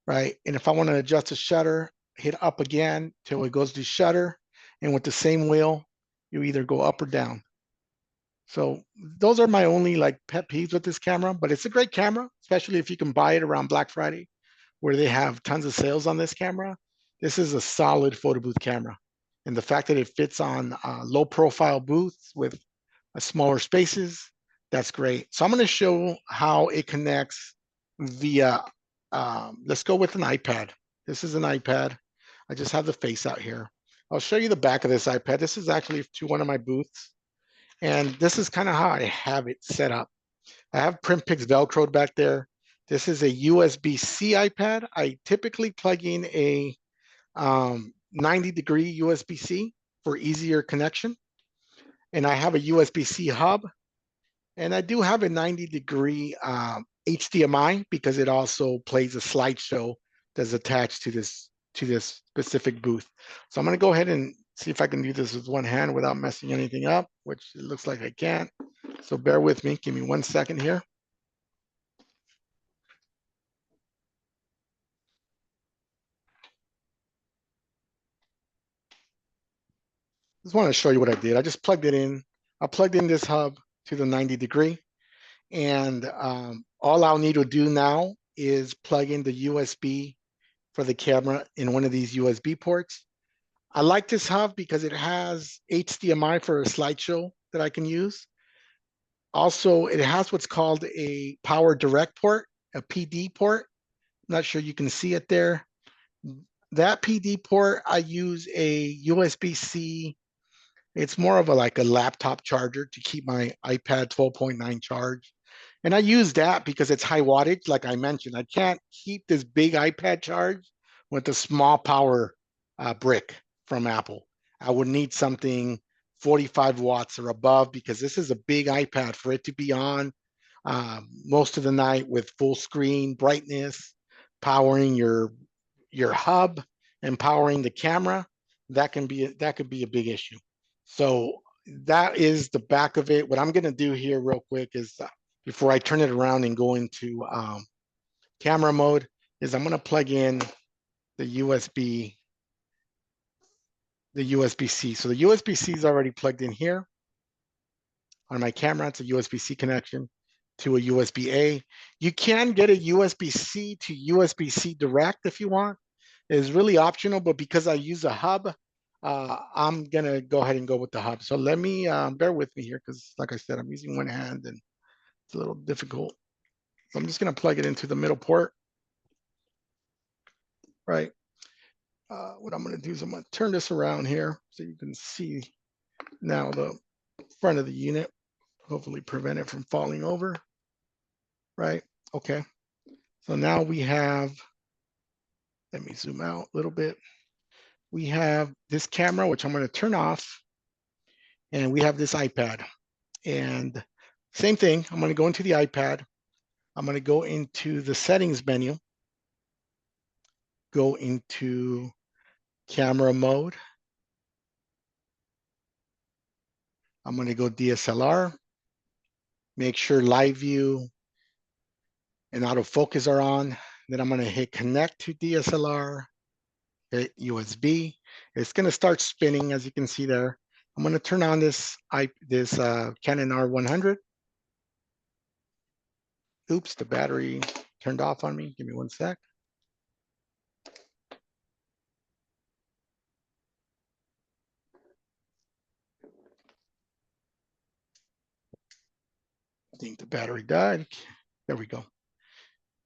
right? And if I want to adjust the shutter, hit up again till it goes to shutter. And with the same wheel, you either go up or down. So those are my only like pet peeves with this camera, but it's a great camera, especially if you can buy it around Black Friday, where they have tons of sales on this camera. This is a solid photo booth camera. And the fact that it fits on low profile booths with smaller spaces, That's great. So I'm going to show how it connects via, let's go with an iPad. This is an iPad. I just have the face out here. I'll show you the back of this iPad. This is actually to one of my booths. And this is kind of how I have it set up. I have Printpix Velcroed back there. This is a USB-C iPad. I typically plug in a 90-degree USB-C for easier connection. And I have a USB-C hub. And I do have a 90-degree HDMI because it also plays a slideshow that's attached to this specific booth. So I'm going to go ahead and see if I can do this with one hand without messing anything up, which it looks like I can't. So bear with me. Give me 1 second here. Just want to show you what I did. I just plugged it in. I plugged in this hub to the 90-degree. And all I'll need to do now is plug in the USB for the camera in one of these USB ports. I like this hub because it has HDMI for a slideshow that I can use. Also, it has what's called a power direct port, a PD port. I'm not sure you can see it there. That PD port, I use a USB-C. It's more of like a laptop charger to keep my iPad 12.9 charged. And I use that because it's high wattage. Like I mentioned, I can't keep this big iPad charged with a small power brick from Apple. I would need something 45 watts or above because this is a big iPad for it to be on most of the night with full screen brightness, powering your hub and powering the camera. That could be a big issue. So that is the back of it. What I'm going to do here real quick is before I turn it around and go into camera mode is I'm going to plug in the USB-C. So the USB-C is already plugged in here on my camera. It's a USB-C connection to a USB-A. You can get a USB-C to USB-C direct if you want. It's really optional, but because I use a hub, I'm gonna go ahead and go with the hub. So let me bear with me here because like I said, I'm using one hand and it's a little difficult. So I'm just gonna plug it into the middle port, right? What I'm gonna do is I'm gonna turn this around here so you can see now the front of the unit, hopefully prevent it from falling over, right? Okay, so now we have, let me zoom out a little bit. We have this camera, which I'm gonna turn off, and we have this iPad. And same thing, I'm gonna go into the iPad. I'm gonna go into the settings menu, go into camera mode. I'm gonna go DSLR, make sure live view and autofocus are on. Then I'm gonna hit connect to DSLR, hit USB. It's gonna start spinning as you can see there. I'm gonna turn on this Canon R100. Oops, the battery turned off on me. Give me 1 sec. I think the battery died. There we go.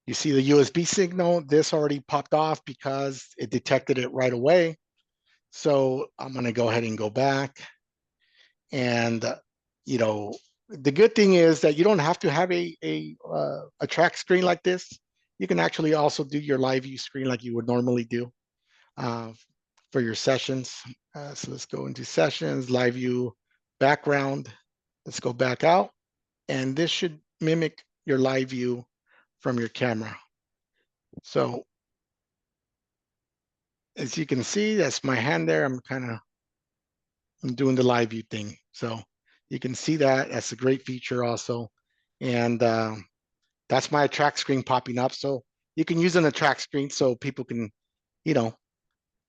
You see the USB signal. This already popped off because it detected it right away. So I'm going to go ahead and go back. And, the good thing is that you don't have to have a track screen like this. You can actually also do your live view screen like you would normally do for your sessions. So let's go into sessions, live view background. Let's go back out. And this should mimic your live view from your camera. So as you can see, that's my hand there. I'm doing the live view thing. So you can see that. That's a great feature also. And that's my track screen popping up. So you can use an attract screen so people can,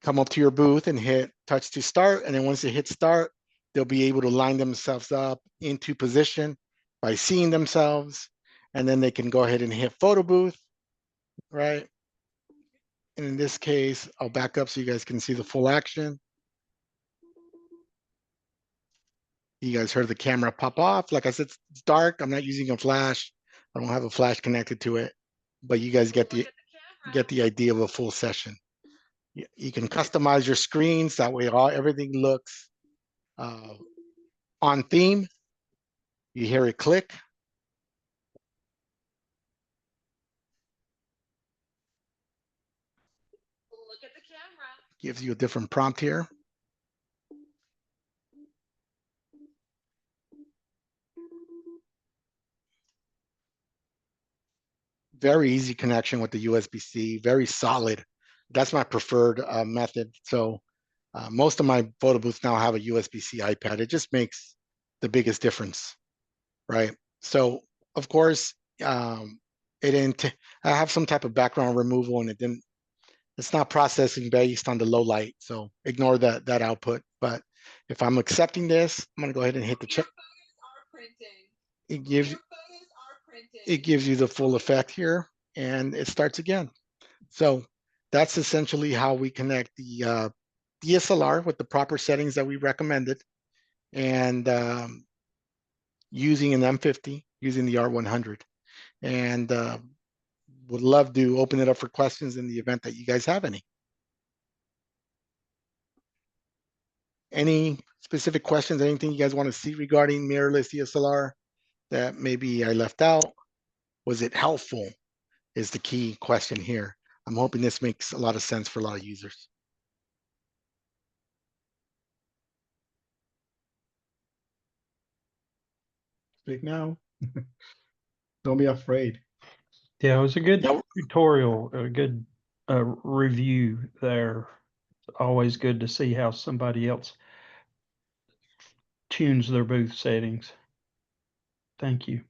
come up to your booth and hit touch to start. And then once they hit start, they'll be able to line themselves up into position by seeing themselves. And then they can go ahead and hit photo booth, right? And in this case, I'll back up so you guys can see the full action. You guys heard the camera pop off. Like I said, it's dark. I'm not using a flash. I don't have a flash connected to it, but you guys get the idea of a full session. You can customize your screens. That way everything looks on theme. You hear it click. Look at the camera. Gives you a different prompt here. Very easy connection with the USB-C, very solid. That's my preferred method. So most of my photo booths now have a USB-C iPad. It just makes the biggest difference, right? So of course, I have some type of background removal, and it's not processing based on the low light. So ignore that output. But if I'm accepting this, I'm gonna go ahead and hit the check. It gives you the full effect here, and it starts again. So that's essentially how we connect the DSLR with the proper settings that we recommended, and using an M50, using the R100. And would love to open it up for questions in the event that you guys have any. Any specific questions, anything you guys want to see regarding mirrorless DSLR that maybe I left out? Was it helpful is the key question here. I'm hoping this makes a lot of sense for a lot of users. Speak now. Don't be afraid. Yeah, it was a good Yeah. tutorial, a good review there. It's always good to see how somebody else tunes their booth settings. Thank you.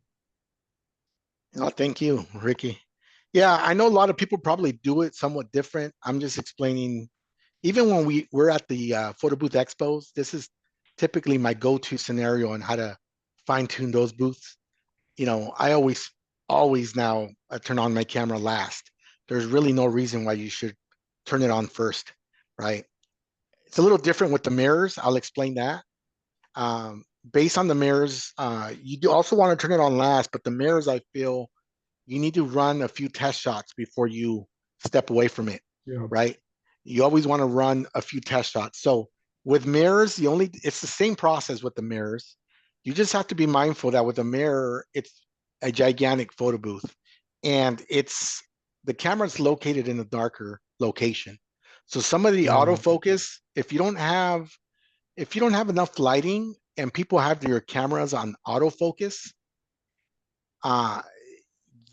Oh, thank you, Ricky. Yeah, I know a lot of people probably do it somewhat different. I'm just explaining, even when we're at the photo booth expos, this is typically my go-to scenario on how to fine tune those booths. You know, I always now turn on my camera last. There's really no reason why you should turn it on first, right? It's a little different with the mirrors. I'll explain that. Based on the mirrors, you do also want to turn it on last, but the mirrors, I feel you need to run a few test shots before you step away from it, Yeah. right? You always want to run a few test shots. So with mirrors, it's the same process with the mirrors. You just have to be mindful that with a mirror, it's a gigantic photo booth, and the camera's located in a darker location. So some of the Yeah. autofocus, if you don't have enough lighting and people have their cameras on autofocus,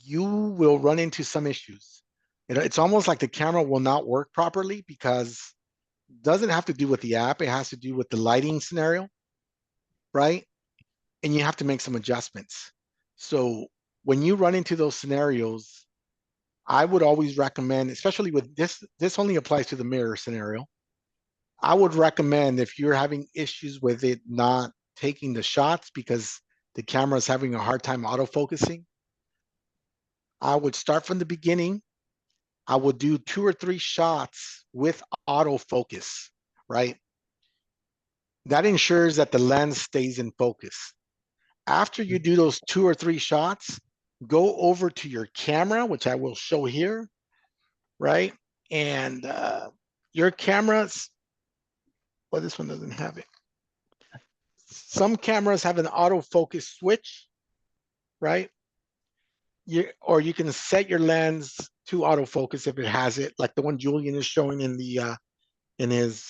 you will run into some issues. It's almost like the camera will not work properly because it doesn't have to do with the app. It has to do with the lighting scenario, right? And you have to make some adjustments. So when you run into those scenarios, I would always recommend, especially with this only applies to the mirror scenario. I would recommend, if you're having issues with it not taking the shots because the camera is having a hard time autofocusing, I would start from the beginning. I would do 2 or 3 shots with autofocus, right? That ensures that the lens stays in focus. After you do those 2 or 3 shots, go over to your camera, which I will show here, right? And your cameras, well, this one doesn't have it. Some cameras have an autofocus switch, right? Or you can set your lens to autofocus if it has it, like the one Julian is showing in his.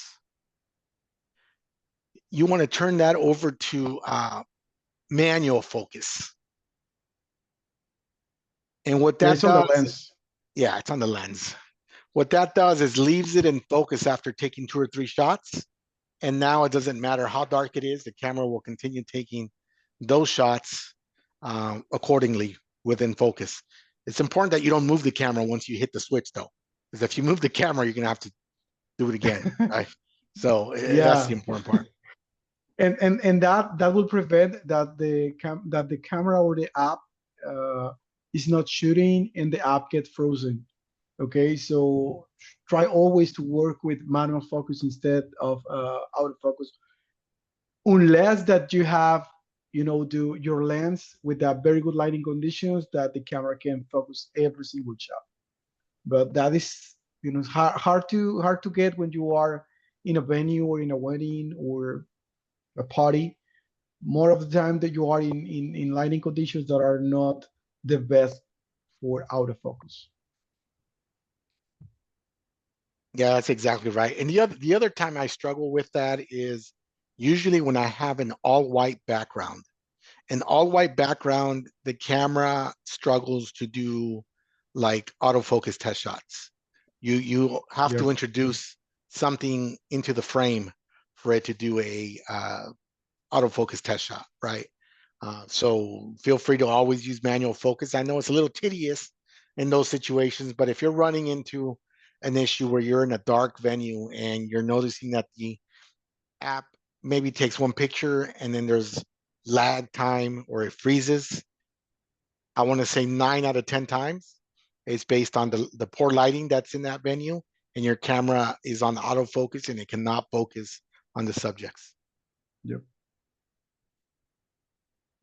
You want to turn that over to manual focus. And what Yeah, that it's on the does, lens. yeah, it's on the lens. What that does is leaves it in focus after taking 2 or 3 shots. And now it doesn't matter how dark it is, the camera will continue taking those shots accordingly within focus. It's important that you don't move the camera once you hit the switch, though, because if you move the camera, you're gonna have to do it again, right? So that's Yeah. the important part. And that will prevent that the camera or the app is not shooting and the app gets frozen. Okay, so try always to work with manual focus instead of autofocus. unless that you have, do your lens with that very good lighting conditions that the camera can focus every single shot. But that is, hard to get when you are in a venue or in a wedding or a party. More of the time that you are in lighting conditions that are not the best for autofocus. Yeah, that's exactly right. And the other time I struggle with that is usually when I have an all white background. An all white background, the camera struggles to do like autofocus test shots. You have to Yep. introduce something into the frame for it to do a autofocus test shot, right? So feel free to always use manual focus. I know it's a little tedious in those situations, but if you're running into an issue where you're in a dark venue and you're noticing that the app maybe takes one picture and then there's lag time or it freezes, I want to say 9 out of 10 times it's based on the poor lighting that's in that venue, and your camera is on autofocus and it cannot focus on the subjects. Yep.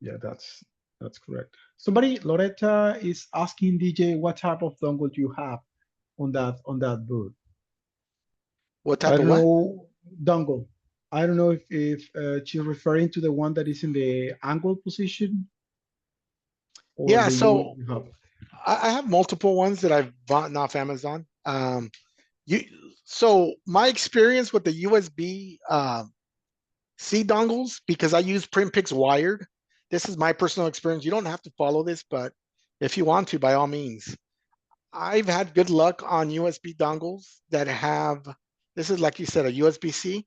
Yeah, that's correct. Somebody, Loretta is asking DJ what type of dongle do you have on that booth. What I type of don't what? know, dongle. I don't know if she's referring to the one that is in the angle position or Yeah, the so you have. I have multiple ones that I've bought off Amazon. You so my experience with the USB C dongles, because I use PrintPix wired. This is my personal experience. You don't have to follow this, but if you want to, by all means. I've had good luck on USB dongles that have, this is like you said, a USB-C.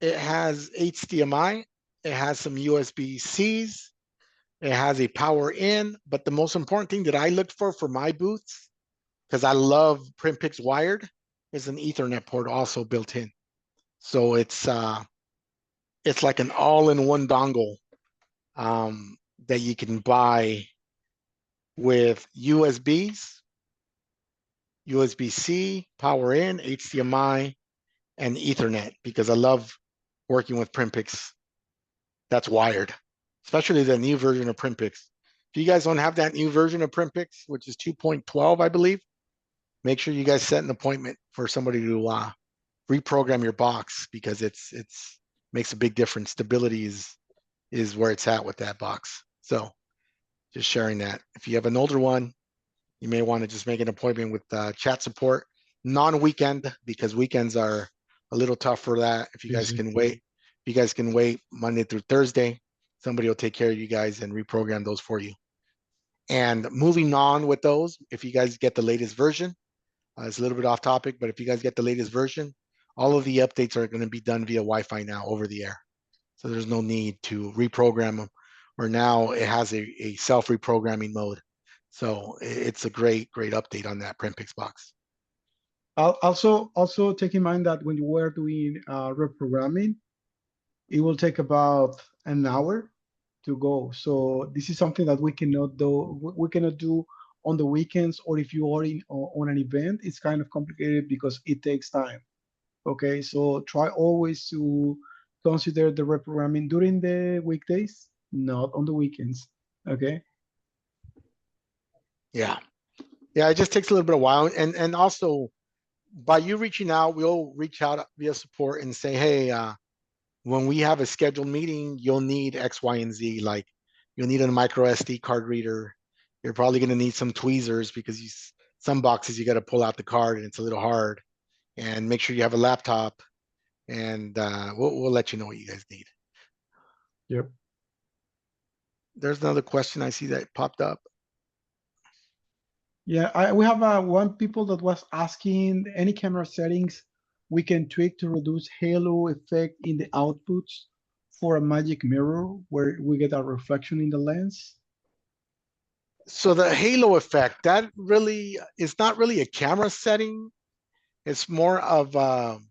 It has HDMI. It has some USB-Cs. It has a power in, but the most important thing that I looked for my booths, because I love PrintPix wired, is an Ethernet port also built in. So it's like an all-in-one dongle that you can buy with USBs, USB-C, power in, HDMI, and Ethernet, because I love working with PrintPix that's wired, especially the new version of PrintPix. If you guys don't have that new version of PrintPix, which is 2.12, I believe, make sure you guys set an appointment for somebody to reprogram your box, because it's makes a big difference. Stability is where it's at with that box. So just sharing that. If you have an older one, you may want to just make an appointment with chat support, non-weekend, because weekends are a little tough for that. If you guys can wait Monday through Thursday, somebody will take care of you guys and reprogram those for you. And moving on with those, if you guys get the latest version, it's a little bit off topic, but if you guys get the latest version, all of the updates are going to be done via Wi-Fi now over the air. So there's no need to reprogram them, or now it has a self-reprogramming mode. So it's a great update on that PrintPix box. Also take in mind that when you were doing reprogramming, it will take about an hour to go. So this is something that we cannot do. We cannot do on the weekends, or if you are on an event, it's kind of complicated because it takes time. Okay, so try always to consider the reprogramming during the weekdays, not on the weekends. Okay. Yeah, it just takes a little bit of while, and also by you reaching out, we'll reach out via support and say, hey, when we have a scheduled meeting, you'll need X, Y, and Z. Like you'll need a micro SD card reader. You're probably going to need some tweezers, because some boxes you got to pull out the card and it's a little hard. And make sure you have a laptop, and we'll let you know what you guys need. Yep. There's another question I see that popped up. Yeah, we have one people that was asking any camera settings we can tweak to reduce halo effect in the outputs for a magic mirror where we get a reflection in the lens. So the halo effect, that really is not really a camera setting. It's more of the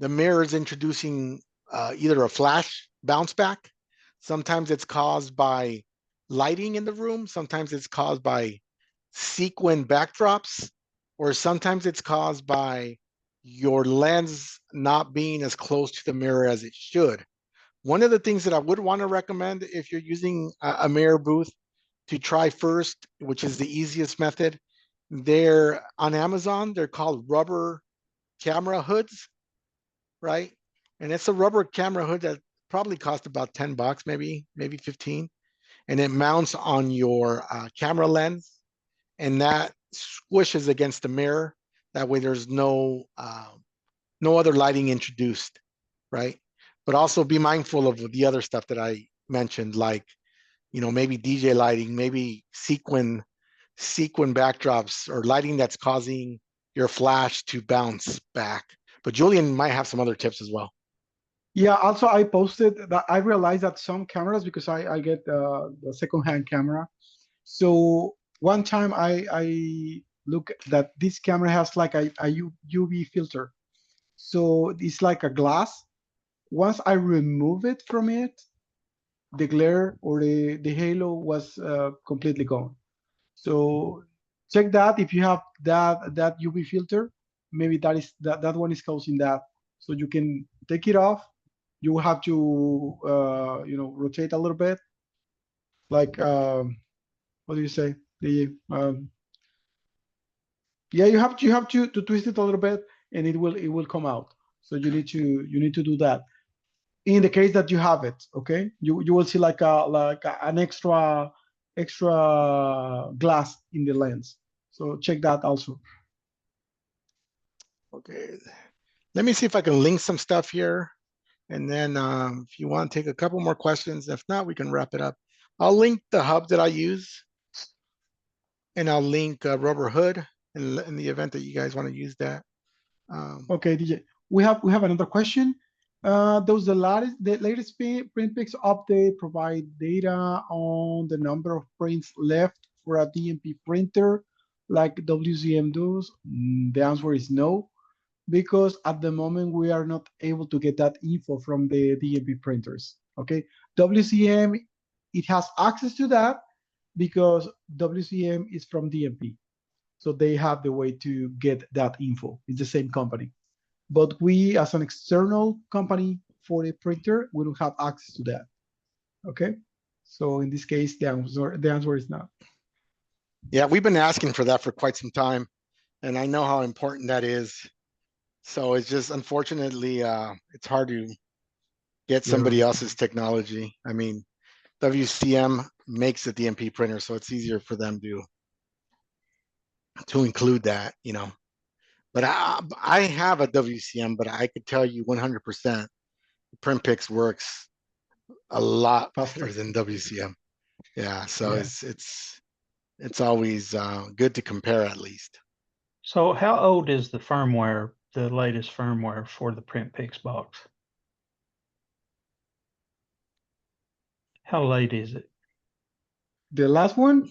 mirrors introducing either a flash bounce back. Sometimes it's caused by lighting in the room. Sometimes it's caused by sequin backdrops, or sometimes it's caused by your lens not being as close to the mirror as it should. One of the things that I would want to recommend if you're using a mirror booth to try first, which is the easiest method, they're on Amazon, they're called rubber camera hoods, right? And it's a rubber camera hood that probably cost about 10 bucks, maybe 15. And it mounts on your camera lens, and that squishes against the mirror. That way there's no other lighting introduced, right? But also be mindful of the other stuff that I mentioned, like, maybe DJ lighting, maybe sequin backdrops, or lighting that's causing your flash to bounce back. But Julian might have some other tips as well. Yeah, also I posted that I realized that some cameras, because I get the second-hand camera. So one time I look that this camera has like a UV filter. So it's like a glass. Once I remove it from it, the glare or the halo was completely gone. So check that if you have that UV filter, maybe that one is causing that. So you can take it off. You will have to rotate a little bit, like what do you say? The yeah, you have to twist it a little bit, and it will come out. So you need to do that. In the case that you have it, okay, you will see like an extra glass in the lens. So check that also. Okay, let me see if I can link some stuff here. And then if you want to take a couple more questions, if not, we can wrap it up. I'll link the hub that I use, and I'll link Rubber Hood in the event that you guys want to use that. Okay, DJ, we have another question. Does the latest PrintPix update provide data on the number of prints left for a DMP printer like WCM does? The answer is no, because at the moment we are not able to get that info from the DMP printers. Okay, WCM, it has access to that because WCM is from DMP, so they have the way to get that info. It's the same company, but we, as an external company for a printer, we don't have access to that. Okay, so in this case, the answer is not. Yeah, we've been asking for that for quite some time, and I know how important that is. So it's just, unfortunately, it's hard to get somebody else's technology. I mean, WCM makes a DMP printer, so it's easier for them to include that, But I have a WCM, but I could tell you 100% PrintPix works a lot Faster. better than WCM. Yeah, so Yeah. it's always good to compare at least. So how old is the firmware, the latest firmware for the PrintPix box? How late is it? The last one,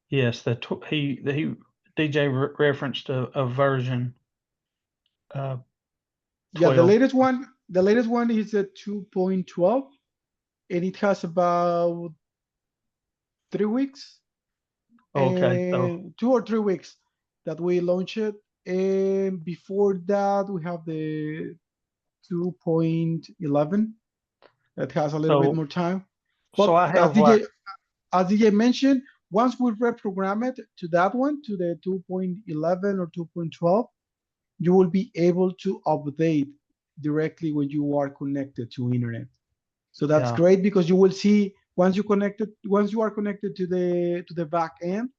Yes, he DJ referenced a version yeah, 12. the latest one is a 2.12, and it has about 3 weeks, Okay, so and 2 or 3 weeks that we launched it. And before that, we have the 2.11 that has a little bit more time. so But I have like as DJ mentioned, once we reprogram it to that one, to the 2.11 or 2.12, you will be able to update directly when you are connected to internet. So that's yeah, great, because you will see once you are connected to the back end,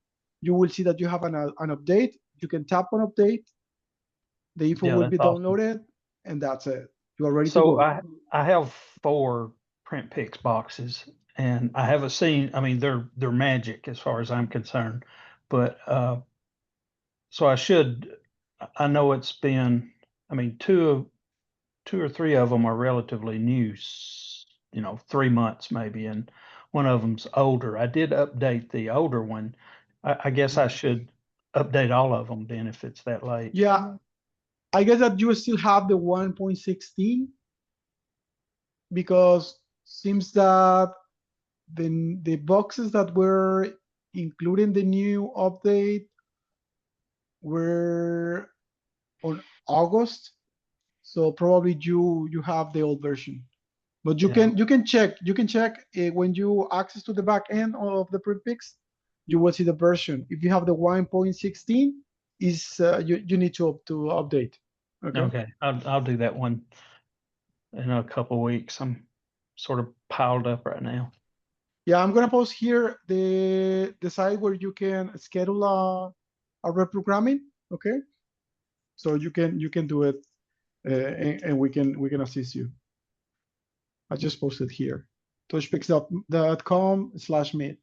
you will see that you have an update. You can tap on update, the info yeah, will that's be awesome. downloaded, and that's it. You are ready to So go. I have 4 PrintPix boxes, and I haven't seen. I mean, they're magic as far as I'm concerned, but so I know it's been. I mean, two or three of them are relatively new, 3 months maybe, and one of them's older. I did update the older one. I guess I should update all of them then if it's that late. Yeah, I guess that you still have the 1.16, because seems that the boxes that were including the new update were on August, so probably you have the old version. But you Yeah. can check when you access to the back end of the PrintPix, you will see the version. If you have the 1.16, is you need to update. Okay. Okay, I'll do that one in a couple weeks. I'm sort of piled up right now. Yeah, I'm gonna post here the site where you can schedule a reprogramming. Okay, so you can do it, and we can assist you. I just posted here, touchpix.com/meet.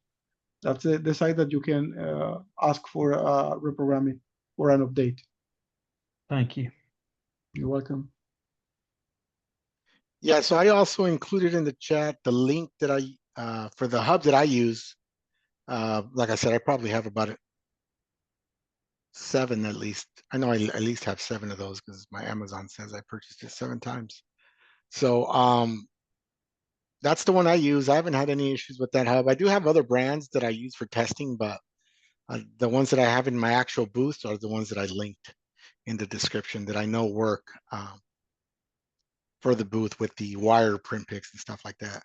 That's the site that you can ask for reprogramming or an update. Thank you. You're welcome. Yeah, so I also included in the chat the link that for the hub that I use. Like I said, I probably have about 7 at least. I know I at least have 7 of those because my Amazon says I purchased it 7 times. So that's the one I use. I haven't had any issues with that hub. I do have other brands that I use for testing, but the ones that I have in my actual booth are the ones that I linked in the description that I know work for the booth with the wire print picks and stuff like that.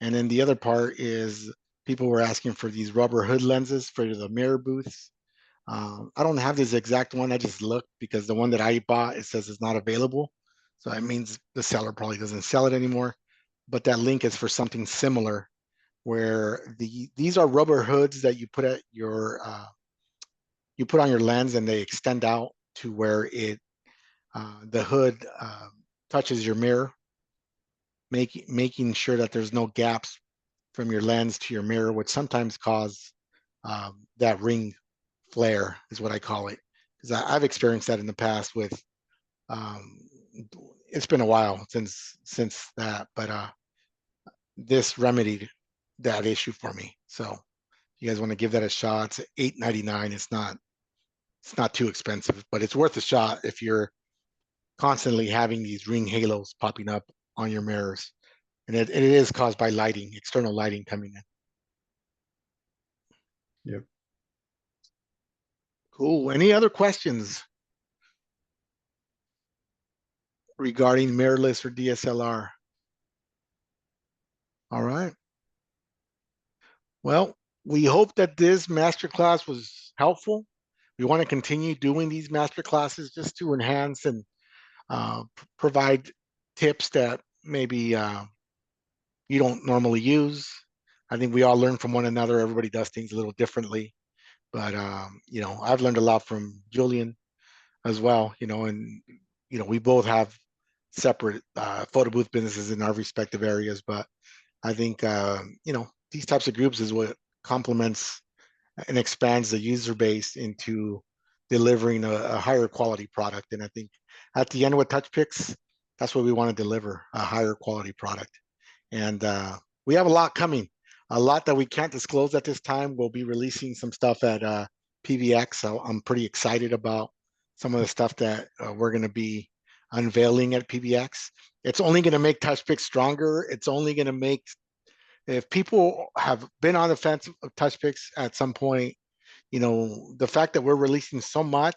And then the other part is people were asking for these rubber hood lenses for the mirror booths. I don't have this exact one. I just looked because the one that I bought, it says it's not available. So that means the seller probably doesn't sell it anymore. But that link is for something similar where these are rubber hoods that you put at your you put on your lens and they extend out to where the hood touches your mirror, making sure that there's no gaps from your lens to your mirror, which sometimes cause that ring flare is what I call it. Because I've experienced that in the past with, it's been a while since that, but this remedied that issue for me. So you guys want to give that a shot, it's $8.99. It's not too expensive, but it's worth a shot if you're constantly having these ring halos popping up on your mirrors. And it is caused by lighting, external lighting coming in. Yep. Cool. Any other questions regarding mirrorless or DSLR? All right. Well, we hope that this masterclass was helpful. We want to continue doing these masterclasses just to enhance and provide tips that maybe you don't normally use. I think we all learn from one another. Everybody does things a little differently, but I've learned a lot from Julian as well. And we both have separate photo booth businesses in our respective areas, but I think these types of groups is what complements and expands the user base into delivering a higher quality product. And I think at the end with Touchpix, that's what we want to deliver, a higher quality product. And we have a lot coming, a lot that we can't disclose at this time. We'll be releasing some stuff at PBX. So I'm pretty excited about some of the stuff that we're going to be unveiling at PBX. It's only going to make Touchpix stronger. It's only going to make, if people have been on the fence of Touchpix at some point, the fact that we're releasing so much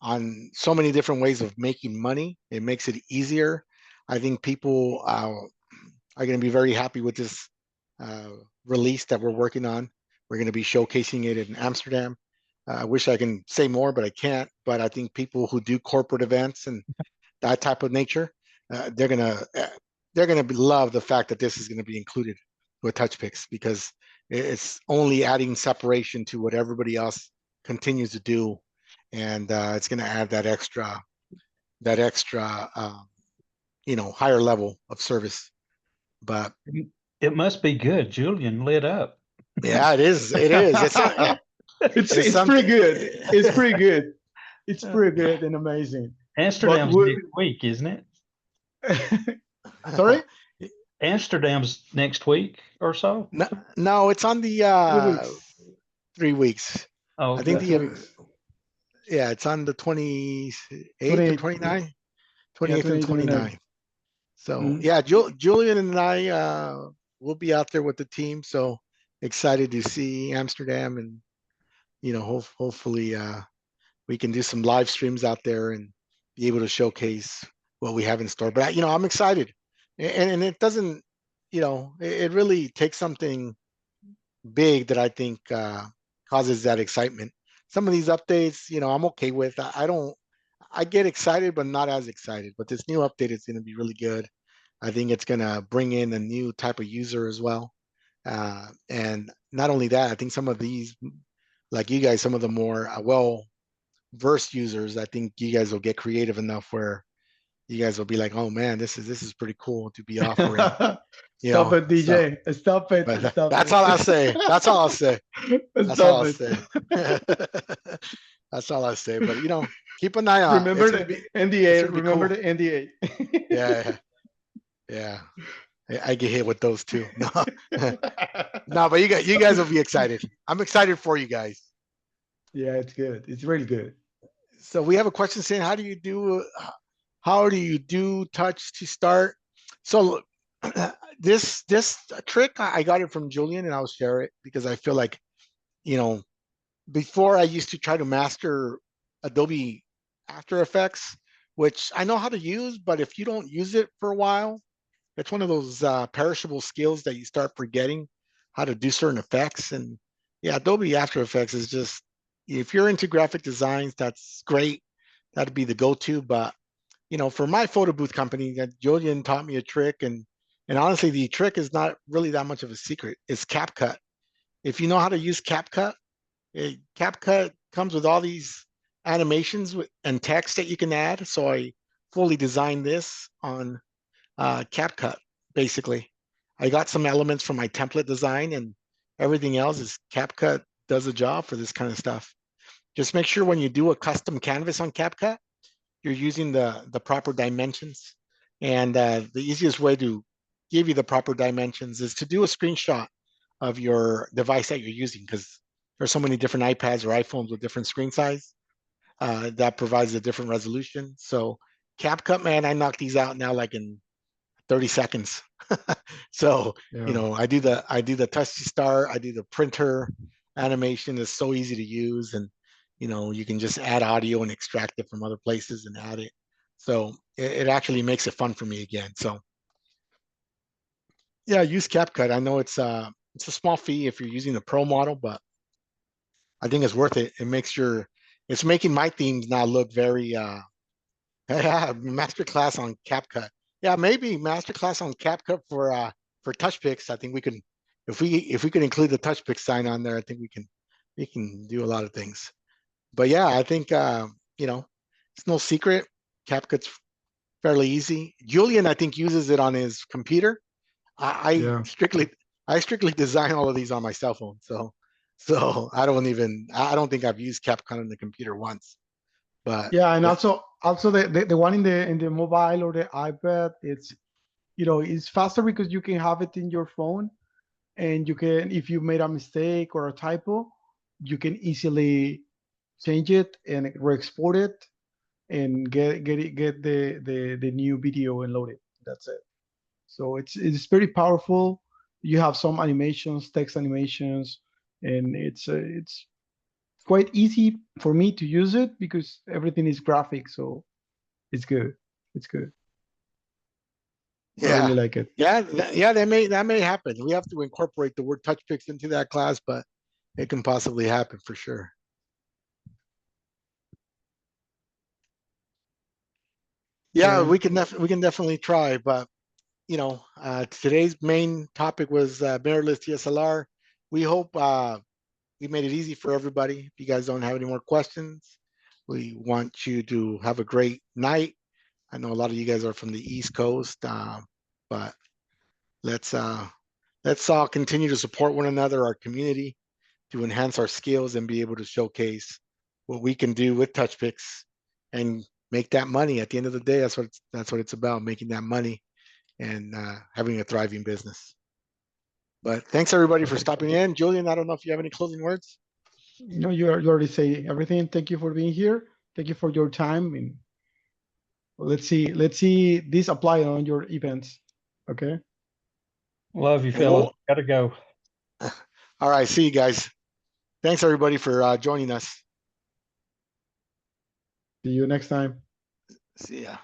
on so many different ways of making money, it makes it easier. I think people are going to be very happy with this release that we're working on. We're going to be showcasing it in Amsterdam. I wish I can say more, but I can't. But I think people who do corporate events and that type of nature, they're gonna love the fact that this is going to be included with Touchpix because it's only adding separation to what everybody else continues to do, and it's going to add that extra higher level of service. But it must be good. Julian lit up. Yeah, it is. It is. It's pretty good. It's pretty good. It's pretty good and amazing. Amsterdam's next week, isn't it? Sorry? Amsterdam's next week or so? No, it's on the 3 weeks. Oh, I think yeah, it's on the 28th or 29th, 28th and 29th. So yeah, Julian and I will be out there with the team. So excited to see Amsterdam, and hopefully we can do some live streams out there and be able to showcase what we have in store. But I'm excited. and it doesn't, it really takes something big that I think causes that excitement. Some of these updates, I'm okay with. I get excited, but not as excited. But this new update is going to be really good. I think it's going to bring in a new type of user as well. And not only that, I think some of these, like you guys, some of the more well-versed users, I think you guys will get creative enough where you guys will be like, oh man, this is pretty cool to be offering. Stop it, So, DJ. Stop it. but Stop that's it. all I'll say. That's all I'll say. That's all Stop I'll it. say. That's all I'll say. But keep an eye on. Remember It's the gonna be NDA. be Remember cool. the NDA. Yeah, yeah. I get hit with those too. No, no, but you guys will be excited. I'm excited for you guys. Yeah, it's good. It's really good. So we have a question saying, how do you do touch to start? So this trick, I got it from Julian, and I'll share it because I feel like, before I used to try to master Adobe After Effects, which I know how to use, but if you don't use it for a while, it's one of those perishable skills that you start forgetting how to do certain effects. And yeah, Adobe After Effects is just, if you're into graphic designs, that's great. That'd be the go-to. But for my photo booth company, that Julian taught me a trick, and honestly, the trick is not really that much of a secret. It's CapCut. If you know how to use CapCut, CapCut comes with all these animations and text that you can add. So I fully designed this on CapCut, basically. I got some elements from my template design, and everything else is CapCut does a job for this kind of stuff. Just make sure when you do a custom canvas on CapCut, you're using the proper dimensions. And the easiest way to give you the proper dimensions is to do a screenshot of your device that you're using, because there's so many different iPads or iPhones with different screen size that provides a different resolution. So CapCut, man, I knock these out now like in 30 seconds. So Yeah. I do the touch to start. I do the printer animation. Is so easy to use, and you can just add audio and extract it from other places and add it. So it actually makes it fun for me again. So yeah, use CapCut. I know it's a small fee if you're using the pro model, but I think it's worth it. It's making my themes now look very masterclass on CapCut. Yeah, maybe masterclass on CapCut for Touchpix. I think we can, if we could include the Touchpix sign on there, I think we can do a lot of things. But yeah, I think it's no secret. CapCut's fairly easy. Julian, I think, uses it on his computer. I Yeah. I strictly design all of these on my cell phone. So I don't think I've used CapCut on the computer once. But Yeah, and also the one in the mobile or the iPad, it's faster because you can have it in your phone, and you can, if you made a mistake or a typo, you can easily change it and re-export it and get the new video and load it. That's it. So it's very powerful. You have some animations, text animations, and it's quite easy for me to use it because everything is graphic. So it's good. It's good. I really yeah, like it. yeah, yeah, that may happen. We have to incorporate the word Touchpix into that class, but it can possibly happen for sure. Yeah, Okay. we can definitely try, but today's main topic was mirrorless DSLR. We hope we made it easy for everybody. If you guys don't have any more questions, we want you to have a great night. I know a lot of you guys are from the East Coast, but let's all continue to support one another, our community, to enhance our skills and be able to showcase what we can do with Touchpix and make that money. At the end of the day, that's what it's about, making that money and having a thriving business. But thanks everybody for stopping in. Julian, I don't know if you have any closing words. You already say everything. Thank you for being here. Thank you for your time. And let's see this apply on your events. Okay. Love you, fellas. Gotta go. All right, see you guys. Thanks everybody for joining us. See you next time. See ya.